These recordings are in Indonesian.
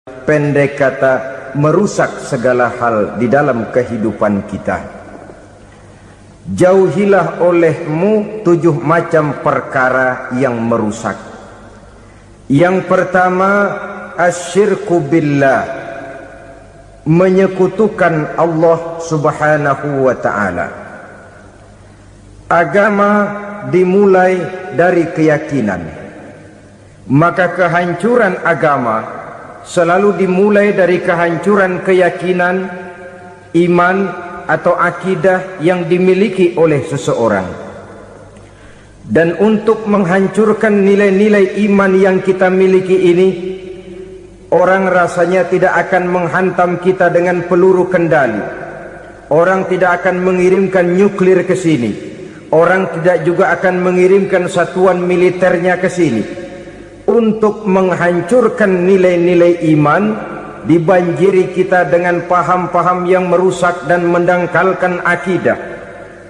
pendek kata merusak segala hal di dalam kehidupan kita. Jauhilah olehmu 7 macam perkara yang merusak. Yang pertama, asyirku billah, menyekutukan Allah subhanahu wa ta'ala. Agama dimulai dari keyakinan, maka kehancuran agama selalu dimulai dari kehancuran keyakinan, iman atau akidah yang dimiliki oleh seseorang. Dan untuk menghancurkan nilai-nilai iman yang kita miliki ini, orang rasanya tidak akan menghantam kita dengan peluru kendali. Orang tidak akan mengirimkan nuklir ke sini. Orang tidak juga akan mengirimkan satuan militernya ke sini. Untuk menghancurkan nilai-nilai iman, dibanjiri kita dengan paham-paham yang merusak dan mendangkalkan akidah.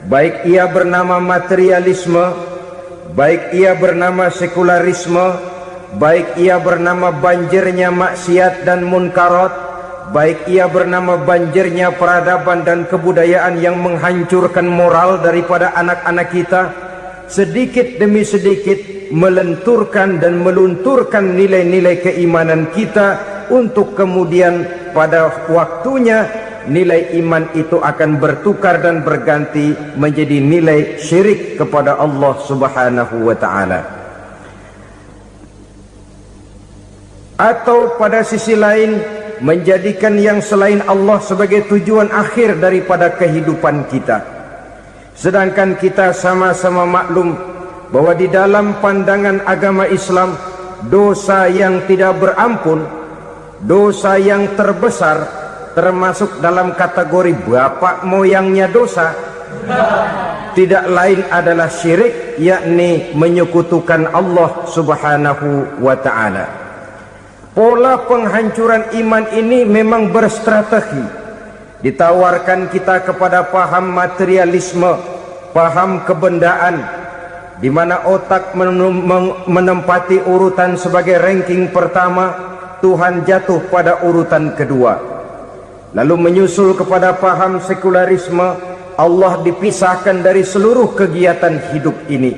Baik ia bernama materialisme, baik ia bernama sekularisme, baik ia bernama banjirnya maksiat dan munkarat, baik ia bernama banjirnya peradaban dan kebudayaan yang menghancurkan moral daripada anak-anak kita, sedikit demi sedikit melenturkan dan melunturkan nilai-nilai keimanan kita, untuk kemudian pada waktunya nilai iman itu akan bertukar dan berganti menjadi nilai syirik kepada Allah subhanahu wa ta'ala. Atau pada sisi lain, menjadikan yang selain Allah sebagai tujuan akhir daripada kehidupan kita. Sedangkan kita sama-sama maklum bahwa di dalam pandangan agama Islam, dosa yang tidak berampun, dosa yang terbesar, termasuk dalam kategori bapak moyangnya dosa, tidak lain adalah syirik, yakni menyekutukan Allah subhanahu wa ta'ala. Pola penghancuran iman ini memang berstrategi. Ditawarkan kita kepada paham materialisme, paham kebendaan, di mana otak menempati urutan sebagai ranking pertama, Tuhan jatuh pada urutan kedua. Lalu menyusul kepada paham sekularisme, Allah dipisahkan dari seluruh kegiatan hidup ini,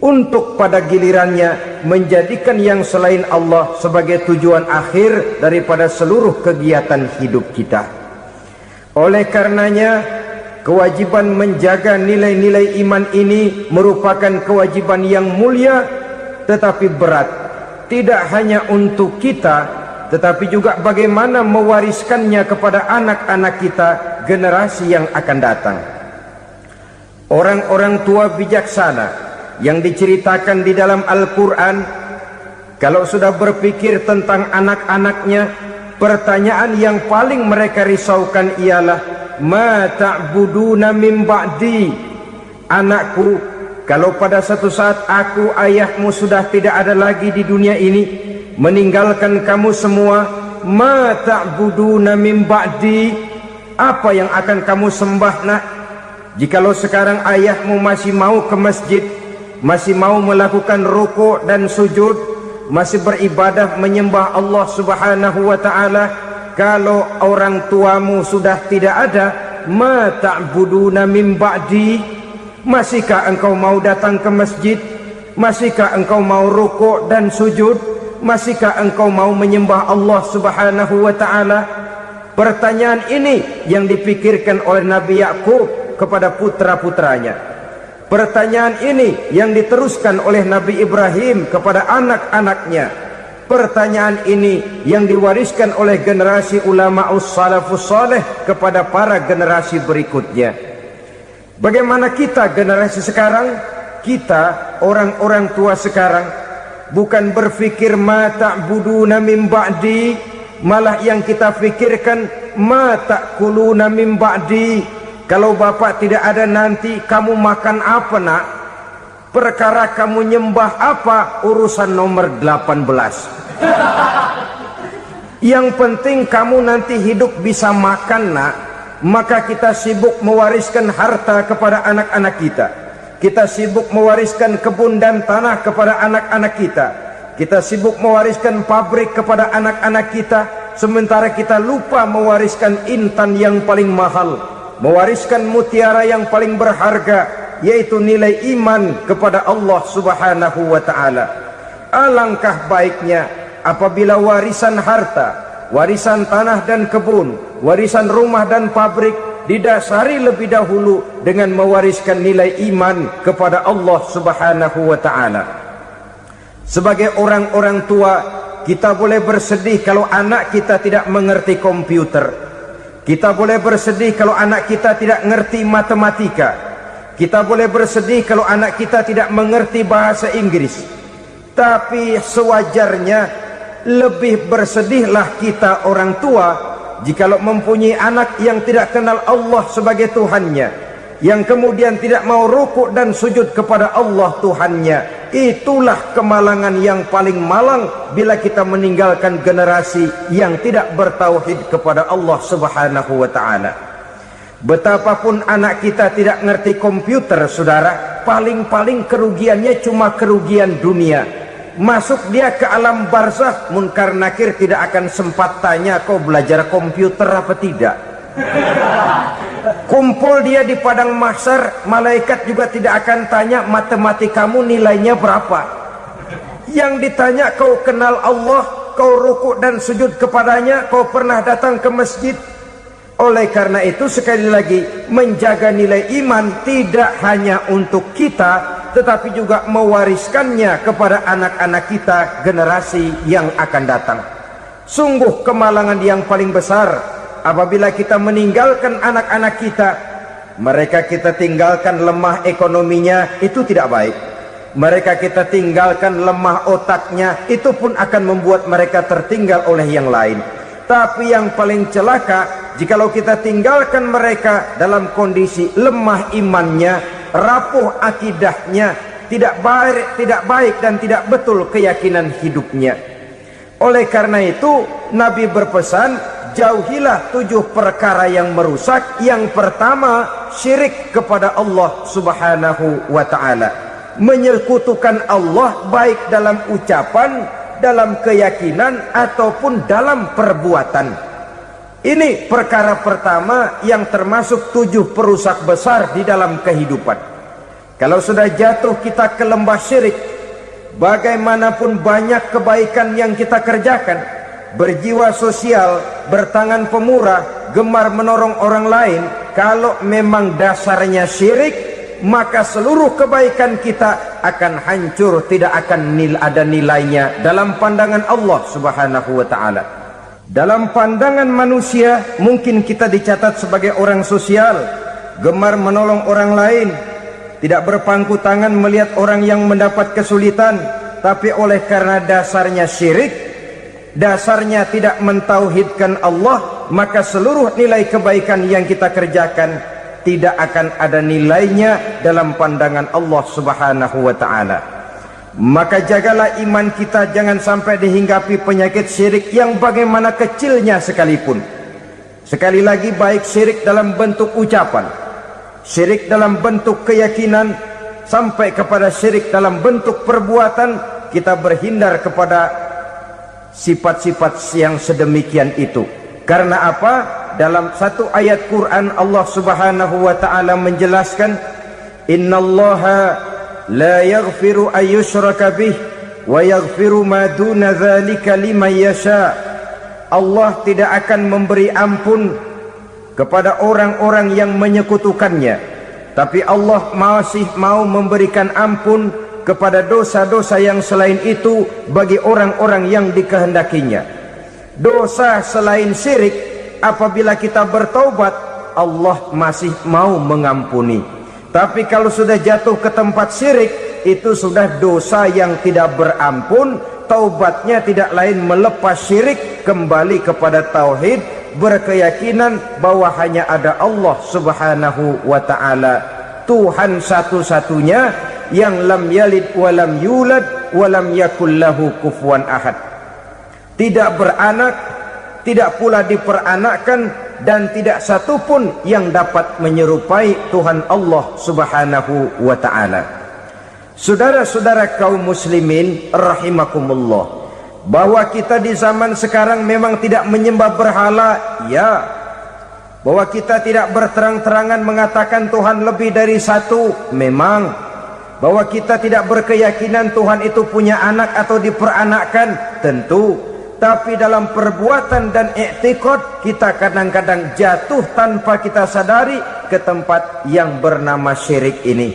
untuk pada gilirannya menjadikan yang selain Allah sebagai tujuan akhir daripada seluruh kegiatan hidup kita. Oleh karenanya, kewajiban menjaga nilai-nilai iman ini merupakan kewajiban yang mulia tetapi berat, tidak hanya untuk kita, tetapi juga bagaimana mewariskannya kepada anak-anak kita, generasi yang akan datang. Orang-orang tua bijaksana yang diceritakan di dalam Al-Quran, kalau sudah berpikir tentang anak-anaknya, pertanyaan yang paling mereka risaukan ialah, ma ta'buduna min ba'di. Anakku, kalau pada satu saat aku, ayahmu sudah tidak ada lagi di dunia ini, meninggalkan kamu semua, ma ta'buduna min ba'di, apa yang akan kamu sembah nak? Jikalau sekarang ayahmu masih mau ke masjid, masih mau melakukan rukuk dan sujud, masih beribadah menyembah Allah subhanahu wa ta'ala, kalau orang tuamu sudah tidak ada, ma ta'buduna min ba'di, masihkah engkau mau datang ke masjid? Masihkah engkau mau rukuk dan sujud? Masihkah engkau mau menyembah Allah subhanahu wa ta'ala? Pertanyaan ini yang dipikirkan oleh Nabi Yakub kepada putra-putranya. Pertanyaan ini yang diteruskan oleh Nabi Ibrahim kepada anak-anaknya. Pertanyaan ini yang diwariskan oleh generasi ulama salafus saleh kepada para generasi berikutnya. Bagaimana kita generasi sekarang? Kita orang-orang tua sekarang bukan berfikir ma ta'buduna min ba'di, malah yang kita fikirkan ma ta'kuluna min ba'di. Kalau bapak tidak ada nanti kamu makan apa nak? Perkara kamu nyembah apa? Urusan nomor 18. Yang penting kamu nanti hidup bisa makan nak. Maka kita sibuk mewariskan harta kepada anak-anak kita. Kita sibuk mewariskan kebun dan tanah kepada anak-anak kita. Kita sibuk mewariskan pabrik kepada anak-anak kita. sementara kita lupa mewariskan intan yang paling mahal, mewariskan mutiara yang paling berharga, yaitu nilai iman kepada Allah Subhanahu wa ta'ala. Alangkah baiknya apabila warisan harta, warisan tanah dan kebun, warisan rumah dan pabrik didasari lebih dahulu dengan mewariskan nilai iman kepada Allah Subhanahu wa ta'ala. Sebagai orang-orang tua, kita boleh bersedih kalau anak kita tidak mengerti komputer. Kita boleh bersedih kalau anak kita tidak mengerti matematika. Kita boleh bersedih kalau anak kita tidak mengerti bahasa Inggris. Tapi sewajarnya lebih bersedihlah kita orang tua jikalau mempunyai anak yang tidak kenal Allah sebagai Tuhannya, yang kemudian tidak mau rukuk dan sujud kepada Allah Tuhannya. Itulah kemalangan yang paling malang bila kita meninggalkan generasi yang tidak bertauhid kepada Allah Subhanahu wa ta'ala. Betapapun anak kita tidak ngerti komputer, saudara, paling-paling kerugiannya cuma kerugian dunia. Masuk dia ke alam barzakh, munkar nakir tidak akan sempat tanya kau belajar komputer apa tidak. Kumpul dia di padang mahsyar, malaikat juga tidak akan tanya matematikamu nilainya berapa. Yang ditanya kau kenal Allah, kau rukuk dan sujud kepadanya, kau pernah datang ke masjid. Oleh karena itu sekali lagi, menjaga nilai iman tidak hanya untuk kita, tetapi juga mewariskannya kepada anak-anak kita, generasi yang akan datang. Sungguh kemalangan yang paling besar apabila kita meninggalkan anak-anak kita. Mereka kita tinggalkan lemah ekonominya, itu tidak baik. Mereka kita tinggalkan lemah otaknya, itu pun akan membuat mereka tertinggal oleh yang lain. Tapi yang paling celaka, jikalau kita tinggalkan mereka dalam kondisi lemah imannya, rapuh akidahnya, tidak baik dan tidak betul keyakinan hidupnya. Oleh karena itu Nabi berpesan, jauhilah 7 perkara yang merusak. Yang pertama, syirik kepada Allah Subhanahu wa ta'ala, menyekutukan Allah baik dalam ucapan, dalam keyakinan ataupun dalam perbuatan. Ini perkara pertama yang termasuk 7 perusak besar di dalam kehidupan. Kalau sudah jatuh kita ke lembah syirik, bagaimanapun banyak kebaikan yang kita kerjakan, berjiwa sosial, bertangan pemurah, gemar menolong orang lain, kalau memang dasarnya syirik, maka seluruh kebaikan kita akan hancur, tidak akan ada nilainya dalam pandangan Allah Subhanahu wa ta'ala. Dalam pandangan manusia, mungkin kita dicatat sebagai orang sosial, gemar menolong orang lain, tidak berpangku tangan melihat orang yang mendapat kesulitan. Tapi oleh karena dasarnya syirik, dasarnya tidak mentauhidkan Allah, maka seluruh nilai kebaikan yang kita kerjakan tidak akan ada nilainya dalam pandangan Allah Subhanahu wa ta'ala. Maka jagalah iman kita, jangan sampai dihinggapi penyakit syirik yang bagaimana kecilnya sekalipun. Sekali lagi, baik syirik dalam bentuk ucapan, syirik dalam bentuk keyakinan, sampai kepada syirik dalam bentuk perbuatan, kita berhindar kepada sifat-sifat yang sedemikian itu. Karena apa? Dalam satu ayat Quran Allah Subhanahu wa ta'ala menjelaskan, innallaha la yaghfiru ayyushraka bih wa yaghfiru ma duna dzalika liman yasha. Allah tidak akan memberi ampun kepada orang-orang yang menyekutukannya, tapi Allah masih mau memberikan ampun kepada dosa-dosa yang selain itu bagi orang-orang yang dikehendakinya. Dosa selain syirik, apabila kita bertaubat, Allah masih mau mengampuni. Tapi kalau sudah jatuh ke tempat syirik, itu sudah dosa yang tidak berampun. Taubatnya tidak lain melepas syirik, kembali kepada tauhid, berkeyakinan bahwa hanya ada Allah Subhanahu wa ta'ala, Tuhan satu-satunya, yang lam yalid walam yulad walam yakul lahu kufuwan ahad. Tidak beranak, tidak pula diperanakkan, dan tidak satupun yang dapat menyerupai Tuhan Allah Subhanahu wa ta'ala. Saudara-saudara kaum muslimin rahimakumullah, bahwa kita di zaman sekarang memang tidak menyembah berhala, ya. Bahwa kita tidak berterang-terangan mengatakan Tuhan lebih dari satu, memang. Bahwa kita tidak berkeyakinan Tuhan itu punya anak atau diperanakkan, tentu. Tapi dalam perbuatan dan i'tiqad kita kadang-kadang jatuh tanpa kita sadari ke tempat yang bernama syirik ini.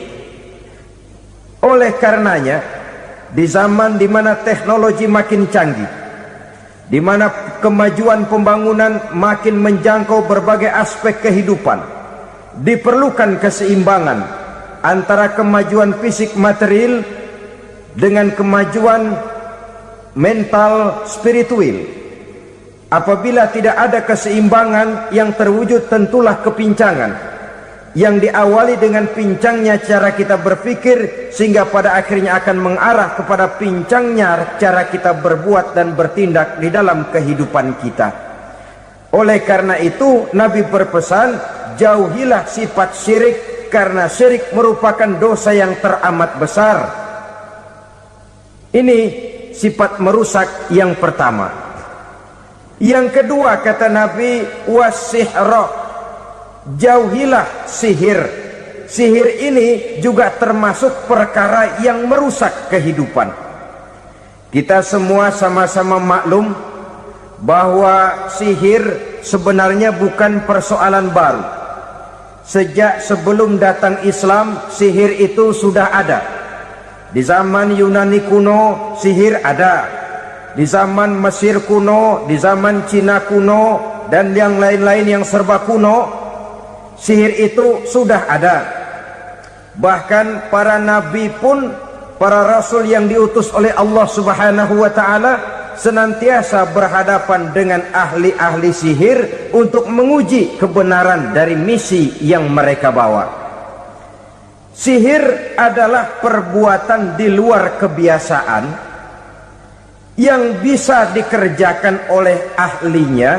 Oleh karenanya, di zaman di mana teknologi makin canggih, di mana kemajuan pembangunan makin menjangkau berbagai aspek kehidupan, diperlukan keseimbangan antara kemajuan fisik material dengan kemajuan mental spiritual. Apabila tidak ada keseimbangan yang terwujud, tentulah kepincangan yang diawali dengan pincangnya cara kita berpikir, sehingga pada akhirnya akan mengarah kepada pincangnya cara kita berbuat dan bertindak di dalam kehidupan kita. Oleh karena itu Nabi berpesan, jauhilah sifat syirik, karena syirik merupakan dosa yang teramat besar. Ini sifat merusak yang pertama. Yang kedua, kata Nabi, wasihra, jauhilah sihir. Sihir ini juga termasuk perkara yang merusak kehidupan. Kita semua sama-sama maklum bahwa sihir sebenarnya bukan persoalan baru. Sejak sebelum datang Islam, sihir itu sudah ada. Di zaman Yunani kuno, sihir ada. Di zaman Mesir kuno, di zaman Cina kuno, dan yang lain-lain yang serba kuno, sihir itu sudah ada. Bahkan para nabi pun, para rasul yang diutus oleh Allah Subhanahu wa ta'ala, senantiasa berhadapan dengan ahli-ahli sihir untuk menguji kebenaran dari misi yang mereka bawa. Sihir adalah perbuatan di luar kebiasaan yang bisa dikerjakan oleh ahlinya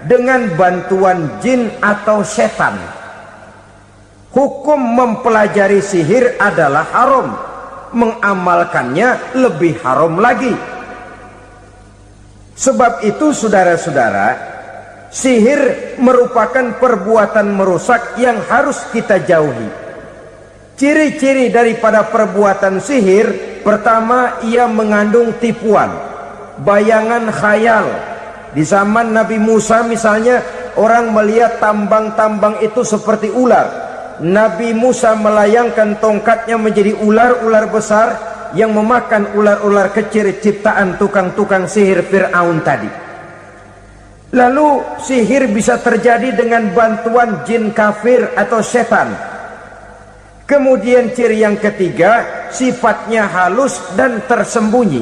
dengan bantuan jin atau setan. Hukum mempelajari sihir adalah haram, mengamalkannya lebih haram lagi. Sebab itu saudara-saudara, sihir merupakan perbuatan merusak yang harus kita jauhi. Ciri-ciri daripada perbuatan sihir, pertama, ia mengandung tipuan, bayangan khayal. Di zaman Nabi Musa misalnya, orang melihat tambang-tambang itu seperti ular. Nabi Musa melayangkan tongkatnya menjadi ular-ular besar yang memakan ular-ular kecil ciptaan tukang-tukang sihir Fir'aun tadi. Lalu sihir bisa terjadi dengan bantuan jin kafir atau setan. Kemudian ciri yang ketiga, sifatnya halus dan tersembunyi.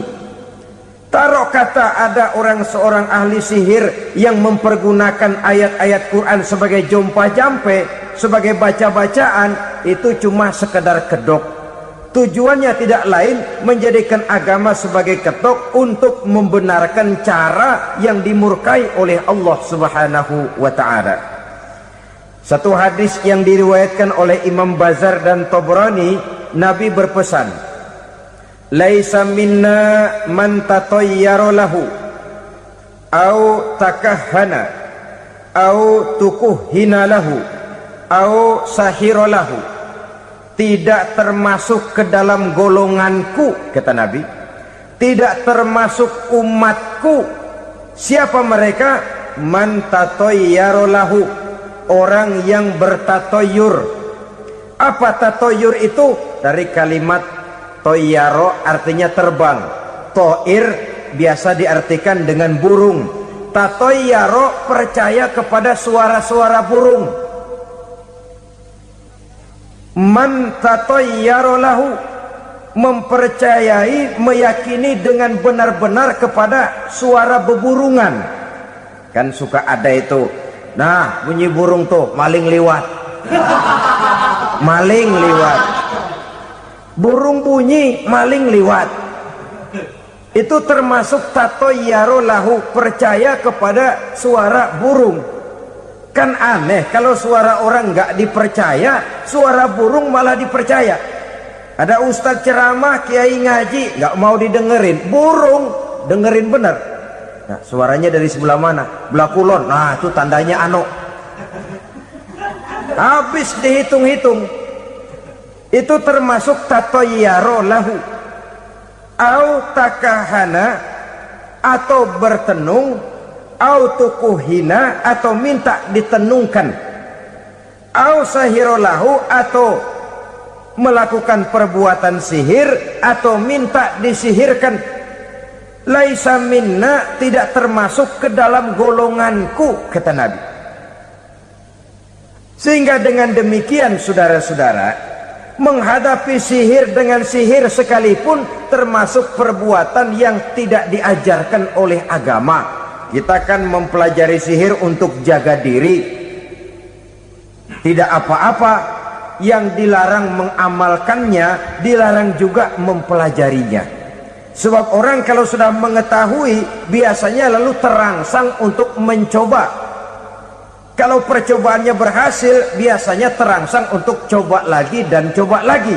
Taruh kata ada seorang ahli sihir yang mempergunakan ayat-ayat Quran sebagai jompa-jampe, sebagai baca-bacaan, itu cuma sekedar kedok. Tujuannya tidak lain menjadikan agama sebagai ketok untuk membenarkan cara yang dimurkai oleh Allah Subhanahu wa ta'ala. Satu hadis yang diriwayatkan oleh Imam Bazar dan Tabrani, Nabi berpesan, laisa minna man tatayyara lahu au takahhana au tukuhhina lahu au sahira lahu. Tidak termasuk ke dalam golonganku, kata Nabi, tidak termasuk umatku. Siapa mereka? Man tatayyara lahu, orang yang bertatoyur. Apa tatoyur itu? Dari kalimat toyaro, artinya terbang. Toir biasa diartikan dengan burung. Tatoyaro percaya kepada suara-suara burung. Man tatoyaro lahu, mempercayai, meyakini dengan benar-benar kepada suara beburungan. Kan suka ada itu, nah bunyi burung tuh, maling liwat. Maling liwat. Burung bunyi, maling liwat. Itu termasuk tatoyaro lahu, percaya kepada suara burung. Kan aneh kalau suara orang nggak dipercaya, suara burung malah dipercaya. Ada ustadz ceramah, kiai ngaji, nggak mau didengerin. Burung dengerin benar. Nah, suaranya dari sebelah mana? Belah kulon. Nah, itu tandanya anu. Habis dihitung-hitung, itu termasuk tatoyaro lahu, au takahana, atau bertenung, au tukuhina, atau minta ditenungkan, au sahirolahu, atau melakukan perbuatan sihir, atau minta disihirkan. Laisa minna, tidak termasuk ke dalam golonganku, kata Nabi. Sehingga dengan demikian saudara-saudara, menghadapi sihir dengan sihir sekalipun termasuk perbuatan yang tidak diajarkan oleh agama. Kita kan mempelajari sihir untuk jaga diri, tidak apa-apa. Yang dilarang mengamalkannya, dilarang juga mempelajarinya. Sebab orang kalau sudah mengetahui, biasanya lalu terangsang untuk mencoba. Kalau percobaannya berhasil, biasanya terangsang untuk coba lagi dan coba lagi.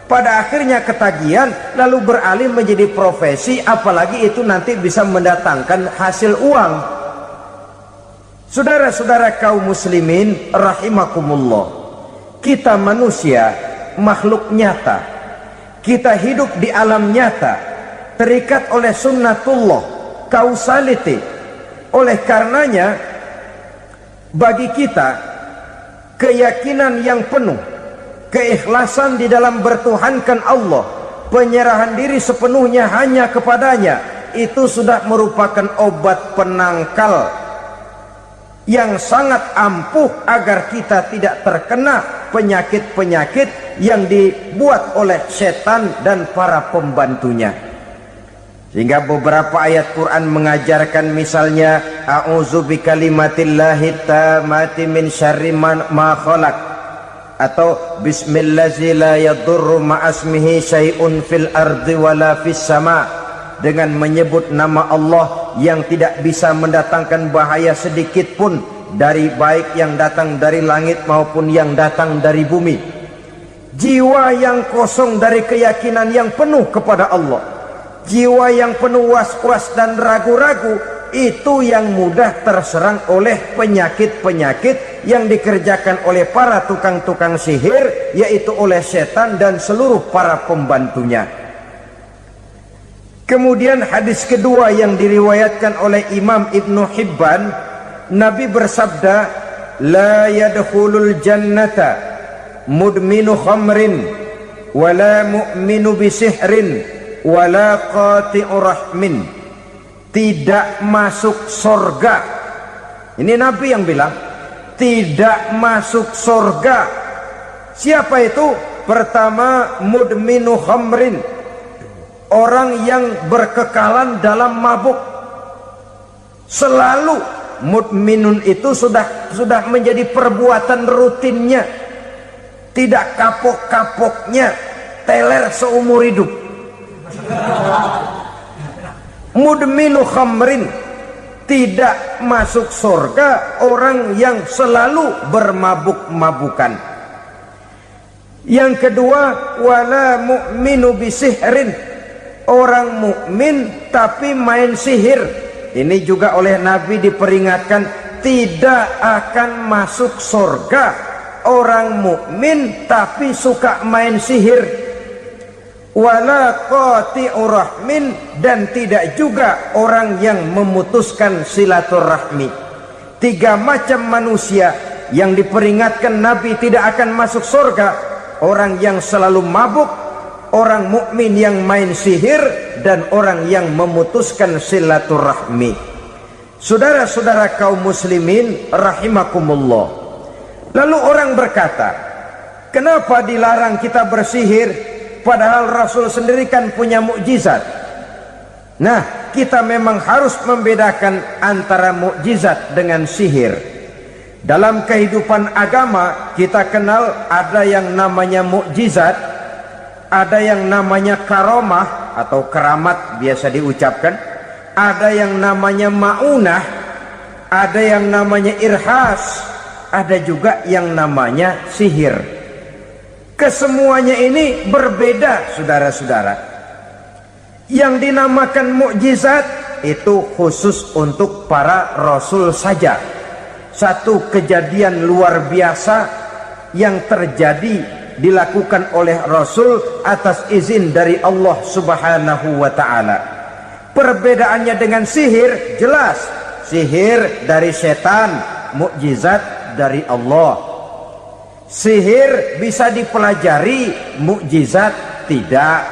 Pada akhirnya ketagihan, lalu beralih menjadi profesi, apalagi itu nanti bisa mendatangkan hasil uang. Saudara-saudara kaum muslimin rahimakumullah, kita manusia makhluk nyata, kita hidup di alam nyata, terikat oleh sunnatullah, kausaliti. Oleh karenanya bagi kita keyakinan yang penuh, keikhlasan di dalam bertuhankan Allah, penyerahan diri sepenuhnya hanya kepadanya, itu sudah merupakan obat penangkal yang sangat ampuh agar kita tidak terkena penyakit-penyakit yang dibuat oleh setan dan para pembantunya. Sehingga beberapa ayat Quran mengajarkan, misalnya a'udzu bikalimatillahi tammati min syarri ma khalaq, atau bismillazi la yadurru ma'asmihi syai'un fil ardi wala fis sama, dengan menyebut nama Allah yang tidak bisa mendatangkan bahaya sedikit pun, dari baik yang datang dari langit maupun yang datang dari bumi. Jiwa yang kosong dari keyakinan yang penuh kepada Allah, jiwa yang penuh was-was dan ragu-ragu, itu yang mudah terserang oleh penyakit-penyakit yang dikerjakan oleh para tukang-tukang sihir, yaitu oleh setan dan seluruh para pembantunya. Kemudian hadis kedua yang diriwayatkan oleh Imam Ibnu Hibban, Nabi bersabda, la yadkhulul jannata mudminu khamrin wala mu'minu bisihrin wala qati'u rahmin. Tidak masuk surga. Ini Nabi yang bilang, tidak masuk surga. Siapa itu? Pertama, mudminu khamrin, orang yang berkekalan dalam mabuk. Selalu mudminun itu sudah menjadi perbuatan rutinnya, tidak kapok-kapoknya, teler seumur hidup. Mudminu khamrin, tidak masuk surga orang yang selalu bermabuk-mabukan. Yang kedua, wala mu'minu bisihrin, orang mukmin tapi main sihir. Ini juga oleh Nabi diperingatkan, tidak akan masuk surga orang mukmin tapi suka main sihir. Wala qati'u rahmin, dan tidak juga orang yang memutuskan silaturahmi. Tiga macam manusia yang diperingatkan Nabi tidak akan masuk surga: orang yang selalu mabuk, orang mukmin yang main sihir, dan orang yang memutuskan silaturahmi. Saudara-saudara kaum muslimin rahimakumullah, lalu orang berkata, kenapa dilarang kita bersihir? Padahal Rasul sendiri kan punya mukjizat. Nah, kita memang harus membedakan antara mukjizat dengan sihir. Dalam kehidupan agama kita kenal ada yang namanya mukjizat, ada yang namanya karomah atau keramat biasa diucapkan, ada yang namanya maunah, ada yang namanya irhas, ada juga yang namanya sihir. Kesemuanya ini berbeda, saudara-saudara. Yang dinamakan mukjizat itu khusus untuk para rasul saja. Satu kejadian luar biasa yang terjadi dilakukan oleh Rasul atas izin dari Allah Subhanahu wa ta'ala. Perbedaannya dengan sihir jelas. Sihir dari setan, mukjizat dari Allah. Sihir bisa dipelajari, mukjizat tidak.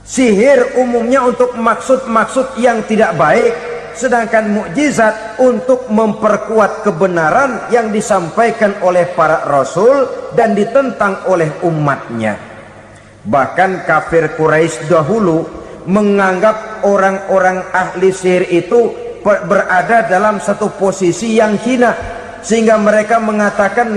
Sihir umumnya untuk maksud-maksud yang tidak baik, sedangkan mukjizat untuk memperkuat kebenaran yang disampaikan oleh para rasul dan ditentang oleh umatnya. Bahkan kafir Quraisy dahulu menganggap orang-orang ahli sihir itu berada dalam satu posisi yang hina, sehingga mereka mengatakan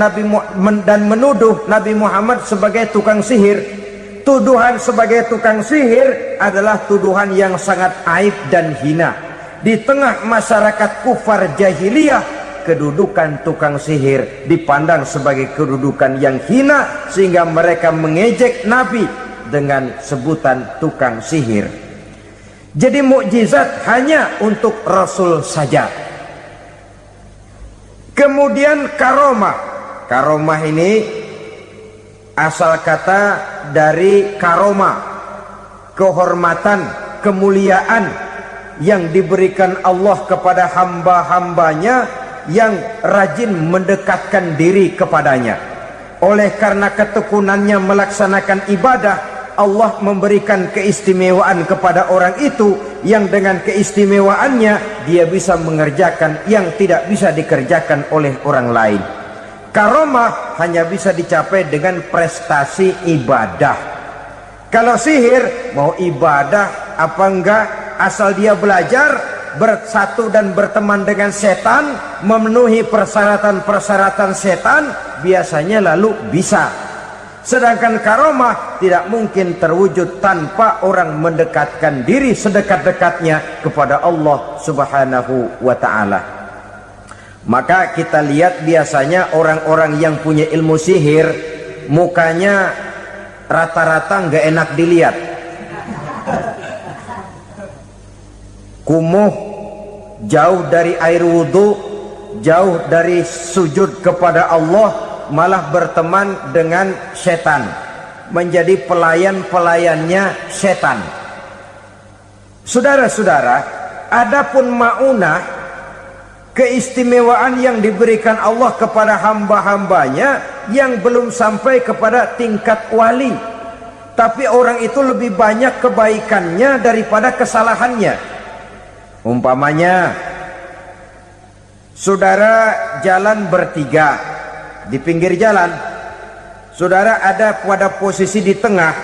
dan menuduh Nabi Muhammad sebagai tukang sihir. Tuduhan sebagai tukang sihir adalah tuduhan yang sangat aib dan hina. Di tengah masyarakat kufar jahiliyah, kedudukan tukang sihir dipandang sebagai kedudukan yang hina, sehingga mereka mengejek Nabi dengan sebutan tukang sihir. Jadi mukjizat hanya untuk Rasul saja. Kemudian karomah. Karomah ini asal kata dari karoma, kehormatan, kemuliaan yang diberikan Allah kepada hamba-hambanya yang rajin mendekatkan diri kepadanya. Oleh karena ketekunannya melaksanakan ibadah, Allah memberikan keistimewaan kepada orang itu, yang dengan keistimewaannya dia bisa mengerjakan yang tidak bisa dikerjakan oleh orang lain. Karomah hanya bisa dicapai dengan prestasi ibadah. Kalau sihir, mau ibadah apa enggak, asal dia belajar, bersatu dan berteman dengan setan, memenuhi persyaratan-persyaratan setan, biasanya lalu bisa. Sedangkan karomah tidak mungkin terwujud tanpa orang mendekatkan diri sedekat-dekatnya kepada Allah Subhanahu wa ta'ala. Maka kita lihat biasanya orang-orang yang punya ilmu sihir, mukanya rata-rata nggak enak dilihat. Kumuh, jauh dari air wudhu, jauh dari sujud kepada Allah, malah berteman dengan setan, menjadi pelayan-pelayannya setan. Saudara-saudara, adapun maunah, keistimewaan yang diberikan Allah kepada hamba-hambanya yang belum sampai kepada tingkat wali, tapi orang itu lebih banyak kebaikannya daripada kesalahannya. Umpamanya, saudara jalan bertiga di pinggir jalan, saudara ada pada posisi di tengah,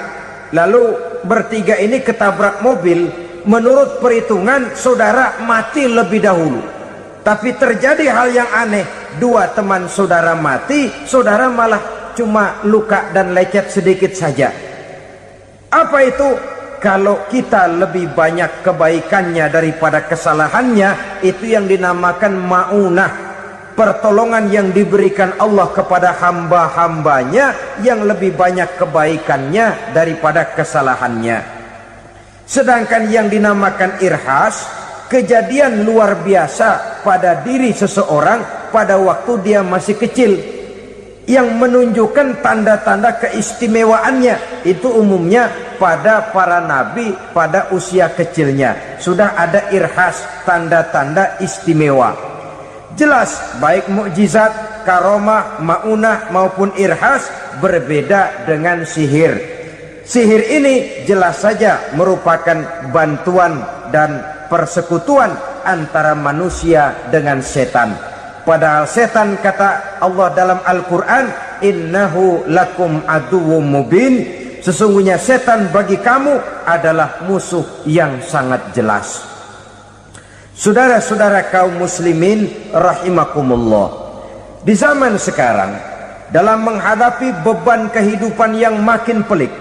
lalu bertiga ini ketabrak mobil. Menurut perhitungan saudara mati lebih dahulu. Tapi terjadi hal yang aneh, dua teman saudara mati, saudara malah cuma luka dan lecet sedikit saja. Apa itu? Kalau kita lebih banyak kebaikannya daripada kesalahannya, itu yang dinamakan maunah, pertolongan yang diberikan Allah kepada hamba-hambanya yang lebih banyak kebaikannya daripada kesalahannya. Sedangkan yang dinamakan irhas, kejadian luar biasa pada diri seseorang pada waktu dia masih kecil, yang menunjukkan tanda-tanda keistimewaannya. Itu umumnya pada para nabi pada usia kecilnya sudah ada irhas, tanda-tanda istimewa. Jelas baik mukjizat, karomah, maunah maupun irhas berbeda dengan sihir. Sihir ini jelas saja merupakan bantuan dan persekutuan antara manusia dengan setan. Padahal setan, kata Allah dalam Al-Quran, innahu lakum aduwwum mubin, sesungguhnya setan bagi kamu adalah musuh yang sangat jelas. Saudara-saudara kaum muslimin rahimakumullah, di zaman sekarang dalam menghadapi beban kehidupan yang makin pelik,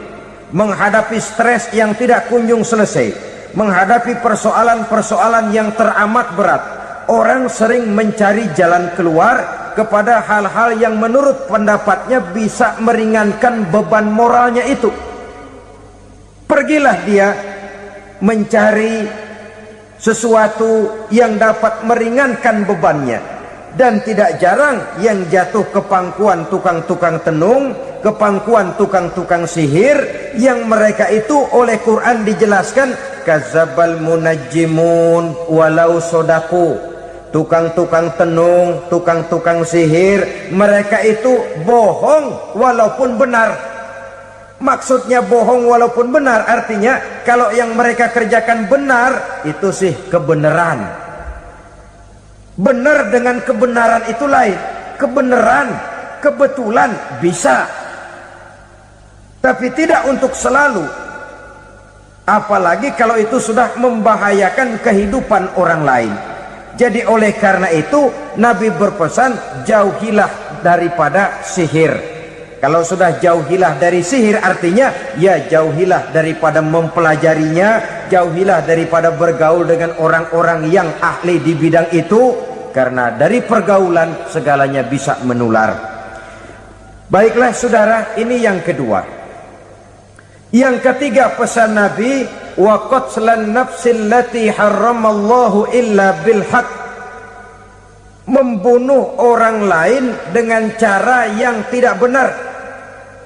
menghadapi stres yang tidak kunjung selesai, menghadapi persoalan-persoalan yang teramat berat, orang sering mencari jalan keluar kepada hal-hal yang menurut pendapatnya bisa meringankan beban moralnya itu. Pergilah dia mencari sesuatu yang dapat meringankan bebannya. Dan tidak jarang yang jatuh ke pangkuan tukang-tukang tenung, ke pangkuan tukang-tukang sihir, yang mereka itu oleh Quran dijelaskan kadzabal munajjimun walau sodaku. Tukang-tukang tenung, tukang-tukang sihir, mereka itu bohong walaupun benar. Maksudnya bohong walaupun benar artinya kalau yang mereka kerjakan benar, itu sih kebenaran. Benar dengan kebenaran itu lain. Kebenaran, kebetulan bisa, tapi tidak untuk selalu. Apalagi kalau itu sudah membahayakan kehidupan orang lain. Jadi oleh karena itu Nabi berpesan, jauhilah daripada sihir. Kalau sudah jauhilah dari sihir artinya ya jauhilah daripada mempelajarinya, jauhilah daripada bergaul dengan orang-orang yang ahli di bidang itu, karena dari pergaulan segalanya bisa menular. Baiklah saudara, ini yang kedua. Yang ketiga pesan Nabi, wa qatlan nafsil lati harramallahu illa bil haq. Membunuh orang lain dengan cara yang tidak benar,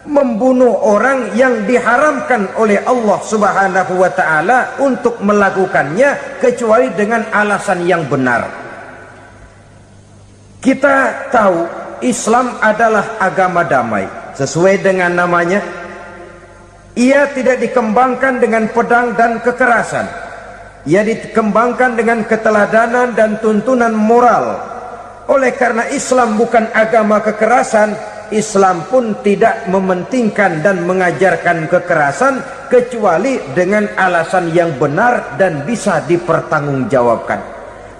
membunuh orang yang diharamkan oleh Allah Subhanahu wa taala untuk melakukannya kecuali dengan alasan yang benar. Kita tahu Islam adalah agama damai. Sesuai dengan namanya, ia tidak dikembangkan dengan pedang dan kekerasan. Ia dikembangkan dengan keteladanan dan tuntunan moral. Oleh karena Islam bukan agama kekerasan, Islam pun tidak mementingkan dan mengajarkan kekerasan kecuali dengan alasan yang benar dan bisa dipertanggungjawabkan.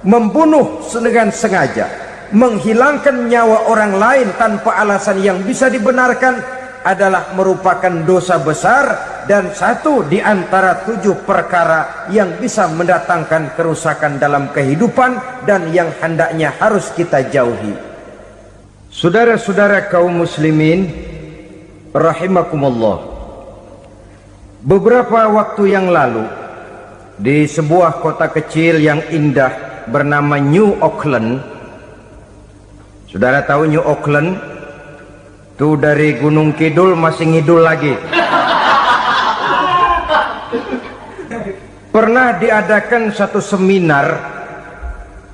Membunuh dengan sengaja, menghilangkan nyawa orang lain tanpa alasan yang bisa dibenarkan adalah merupakan dosa besar dan satu di antara 7 perkara yang bisa mendatangkan kerusakan dalam kehidupan dan yang hendaknya harus kita jauhi. Saudara-saudara kaum muslimin rahimakumullah, beberapa waktu yang lalu di sebuah kota kecil yang indah bernama New Auckland. Saudara tahu New Auckland? Itu dari Gunung Kidul masih ngidul lagi. Pernah diadakan satu seminar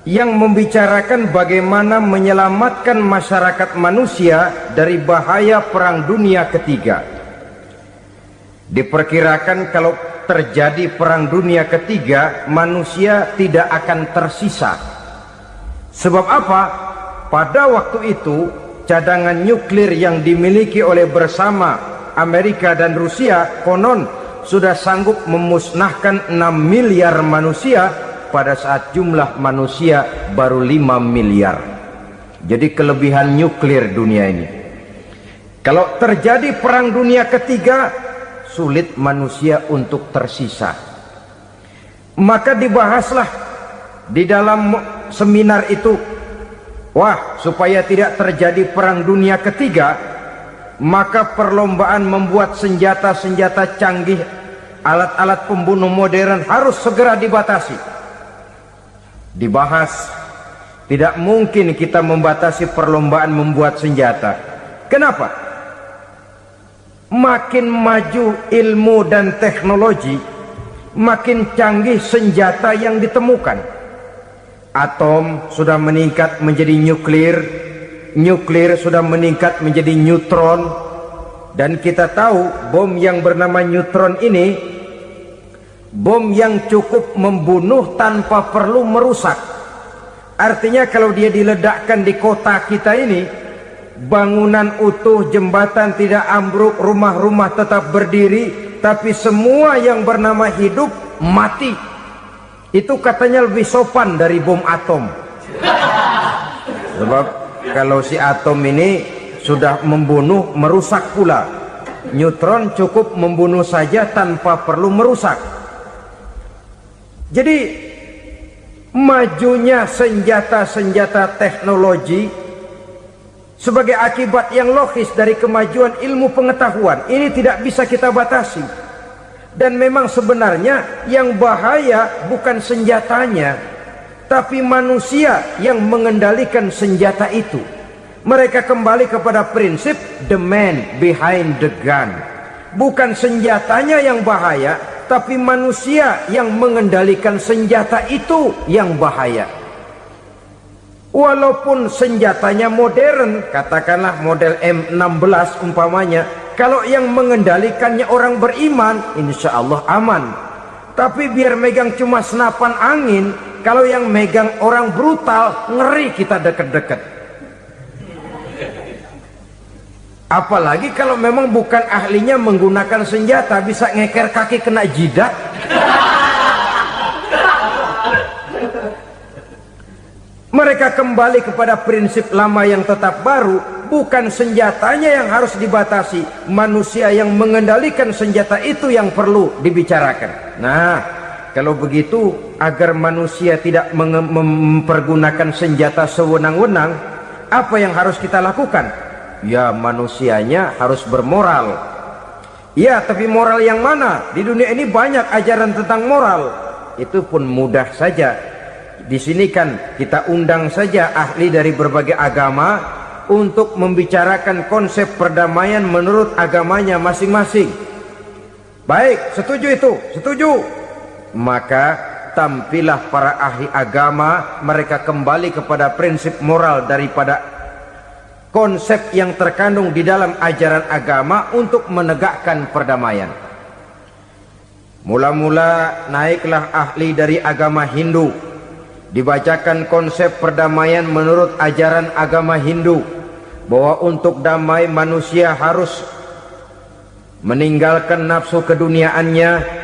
yang membicarakan bagaimana menyelamatkan masyarakat manusia dari bahaya Perang Dunia Ketiga. Diperkirakan kalau terjadi Perang Dunia Ketiga, manusia tidak akan tersisa. Sebab apa? Pada waktu itu cadangan nuklir yang dimiliki oleh bersama Amerika dan Rusia konon sudah sanggup memusnahkan 6 miliar manusia pada saat jumlah manusia baru 5 miliar. Jadi kelebihan nuklir dunia ini. Kalau terjadi Perang Dunia Ketiga, sulit manusia untuk tersisa. Maka dibahaslah di dalam seminar itu, wah, supaya tidak terjadi Perang Dunia Ketiga, maka perlombaan membuat senjata-senjata canggih, alat-alat pembunuh modern harus segera dibatasi. Dibahas, tidak mungkin kita membatasi perlombaan membuat senjata. Kenapa? Makin maju ilmu dan teknologi, makin canggih senjata yang ditemukan. Atom sudah meningkat menjadi nuklir, nuklir sudah meningkat menjadi neutron, dan kita tahu bom yang bernama neutron ini bom yang cukup membunuh tanpa perlu merusak. Artinya kalau dia diledakkan di kota kita ini, bangunan utuh, jembatan tidak ambruk, rumah-rumah tetap berdiri, tapi semua yang bernama hidup mati. Itu katanya lebih sopan dari bom atom. Sebab kalau si atom ini sudah membunuh, merusak pula. Neutron cukup membunuh saja tanpa perlu merusak. Jadi majunya senjata-senjata teknologi sebagai akibat yang logis dari kemajuan ilmu pengetahuan ini tidak bisa kita batasi. Dan memang sebenarnya yang bahaya bukan senjatanya, tapi manusia yang mengendalikan senjata itu. Mereka kembali kepada prinsip the man behind the gun. Bukan senjatanya yang bahaya, tapi manusia yang mengendalikan senjata itu yang bahaya. Walaupun senjatanya modern, katakanlah model M16 umpamanya, kalau yang mengendalikannya orang beriman, insya Allah aman. Tapi biar megang cuma senapan angin, kalau yang megang orang brutal, ngeri kita deket-deket. Apalagi kalau memang bukan ahlinya menggunakan senjata, bisa ngeker kaki kena jidat. Mereka kembali kepada prinsip lama yang tetap baru. Bukan senjatanya yang harus dibatasi, manusia yang mengendalikan senjata itu yang perlu dibicarakan. Nah, kalau begitu, agar manusia tidak mempergunakan senjata sewenang-wenang, apa yang harus kita lakukan? Ya, manusianya harus bermoral. Ya, tapi moral yang mana? Di dunia ini banyak ajaran tentang moral. Itu pun mudah saja. Di sini kan kita undang saja ahli dari berbagai agama untuk membicarakan konsep perdamaian menurut agamanya masing-masing. Baik, setuju itu? Setuju. Maka tampillah para ahli agama, mereka kembali kepada prinsip moral daripada konsep yang terkandung di dalam ajaran agama untuk menegakkan perdamaian. Mula-mula naiklah ahli dari agama Hindu, dibacakan konsep perdamaian menurut ajaran agama Hindu, bahwa untuk damai manusia harus meninggalkan nafsu keduniaannya,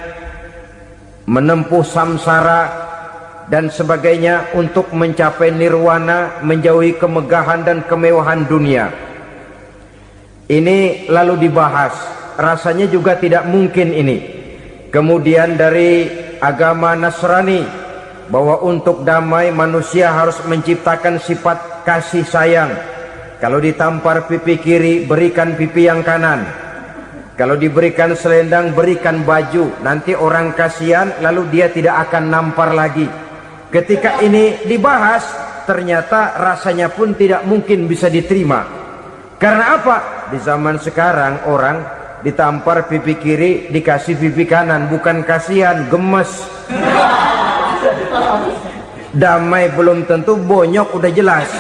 menempuh samsara dan sebagainya untuk mencapai nirwana, menjauhi kemegahan dan kemewahan dunia. Ini lalu dibahas, rasanya juga tidak mungkin ini. Kemudian dari agama Nasrani, bahwa untuk damai manusia harus menciptakan sifat kasih sayang. Kalau ditampar pipi kiri, berikan pipi yang kanan. Kalau diberikan selendang, berikan baju. Nanti orang kasihan, lalu dia tidak akan nampar lagi. Ketika ini dibahas, ternyata rasanya pun tidak mungkin bisa diterima. Karena apa? Di zaman sekarang orang ditampar pipi kiri, dikasih pipi kanan. Bukan kasihan, gemes. Damai belum tentu, bonyok udah jelas.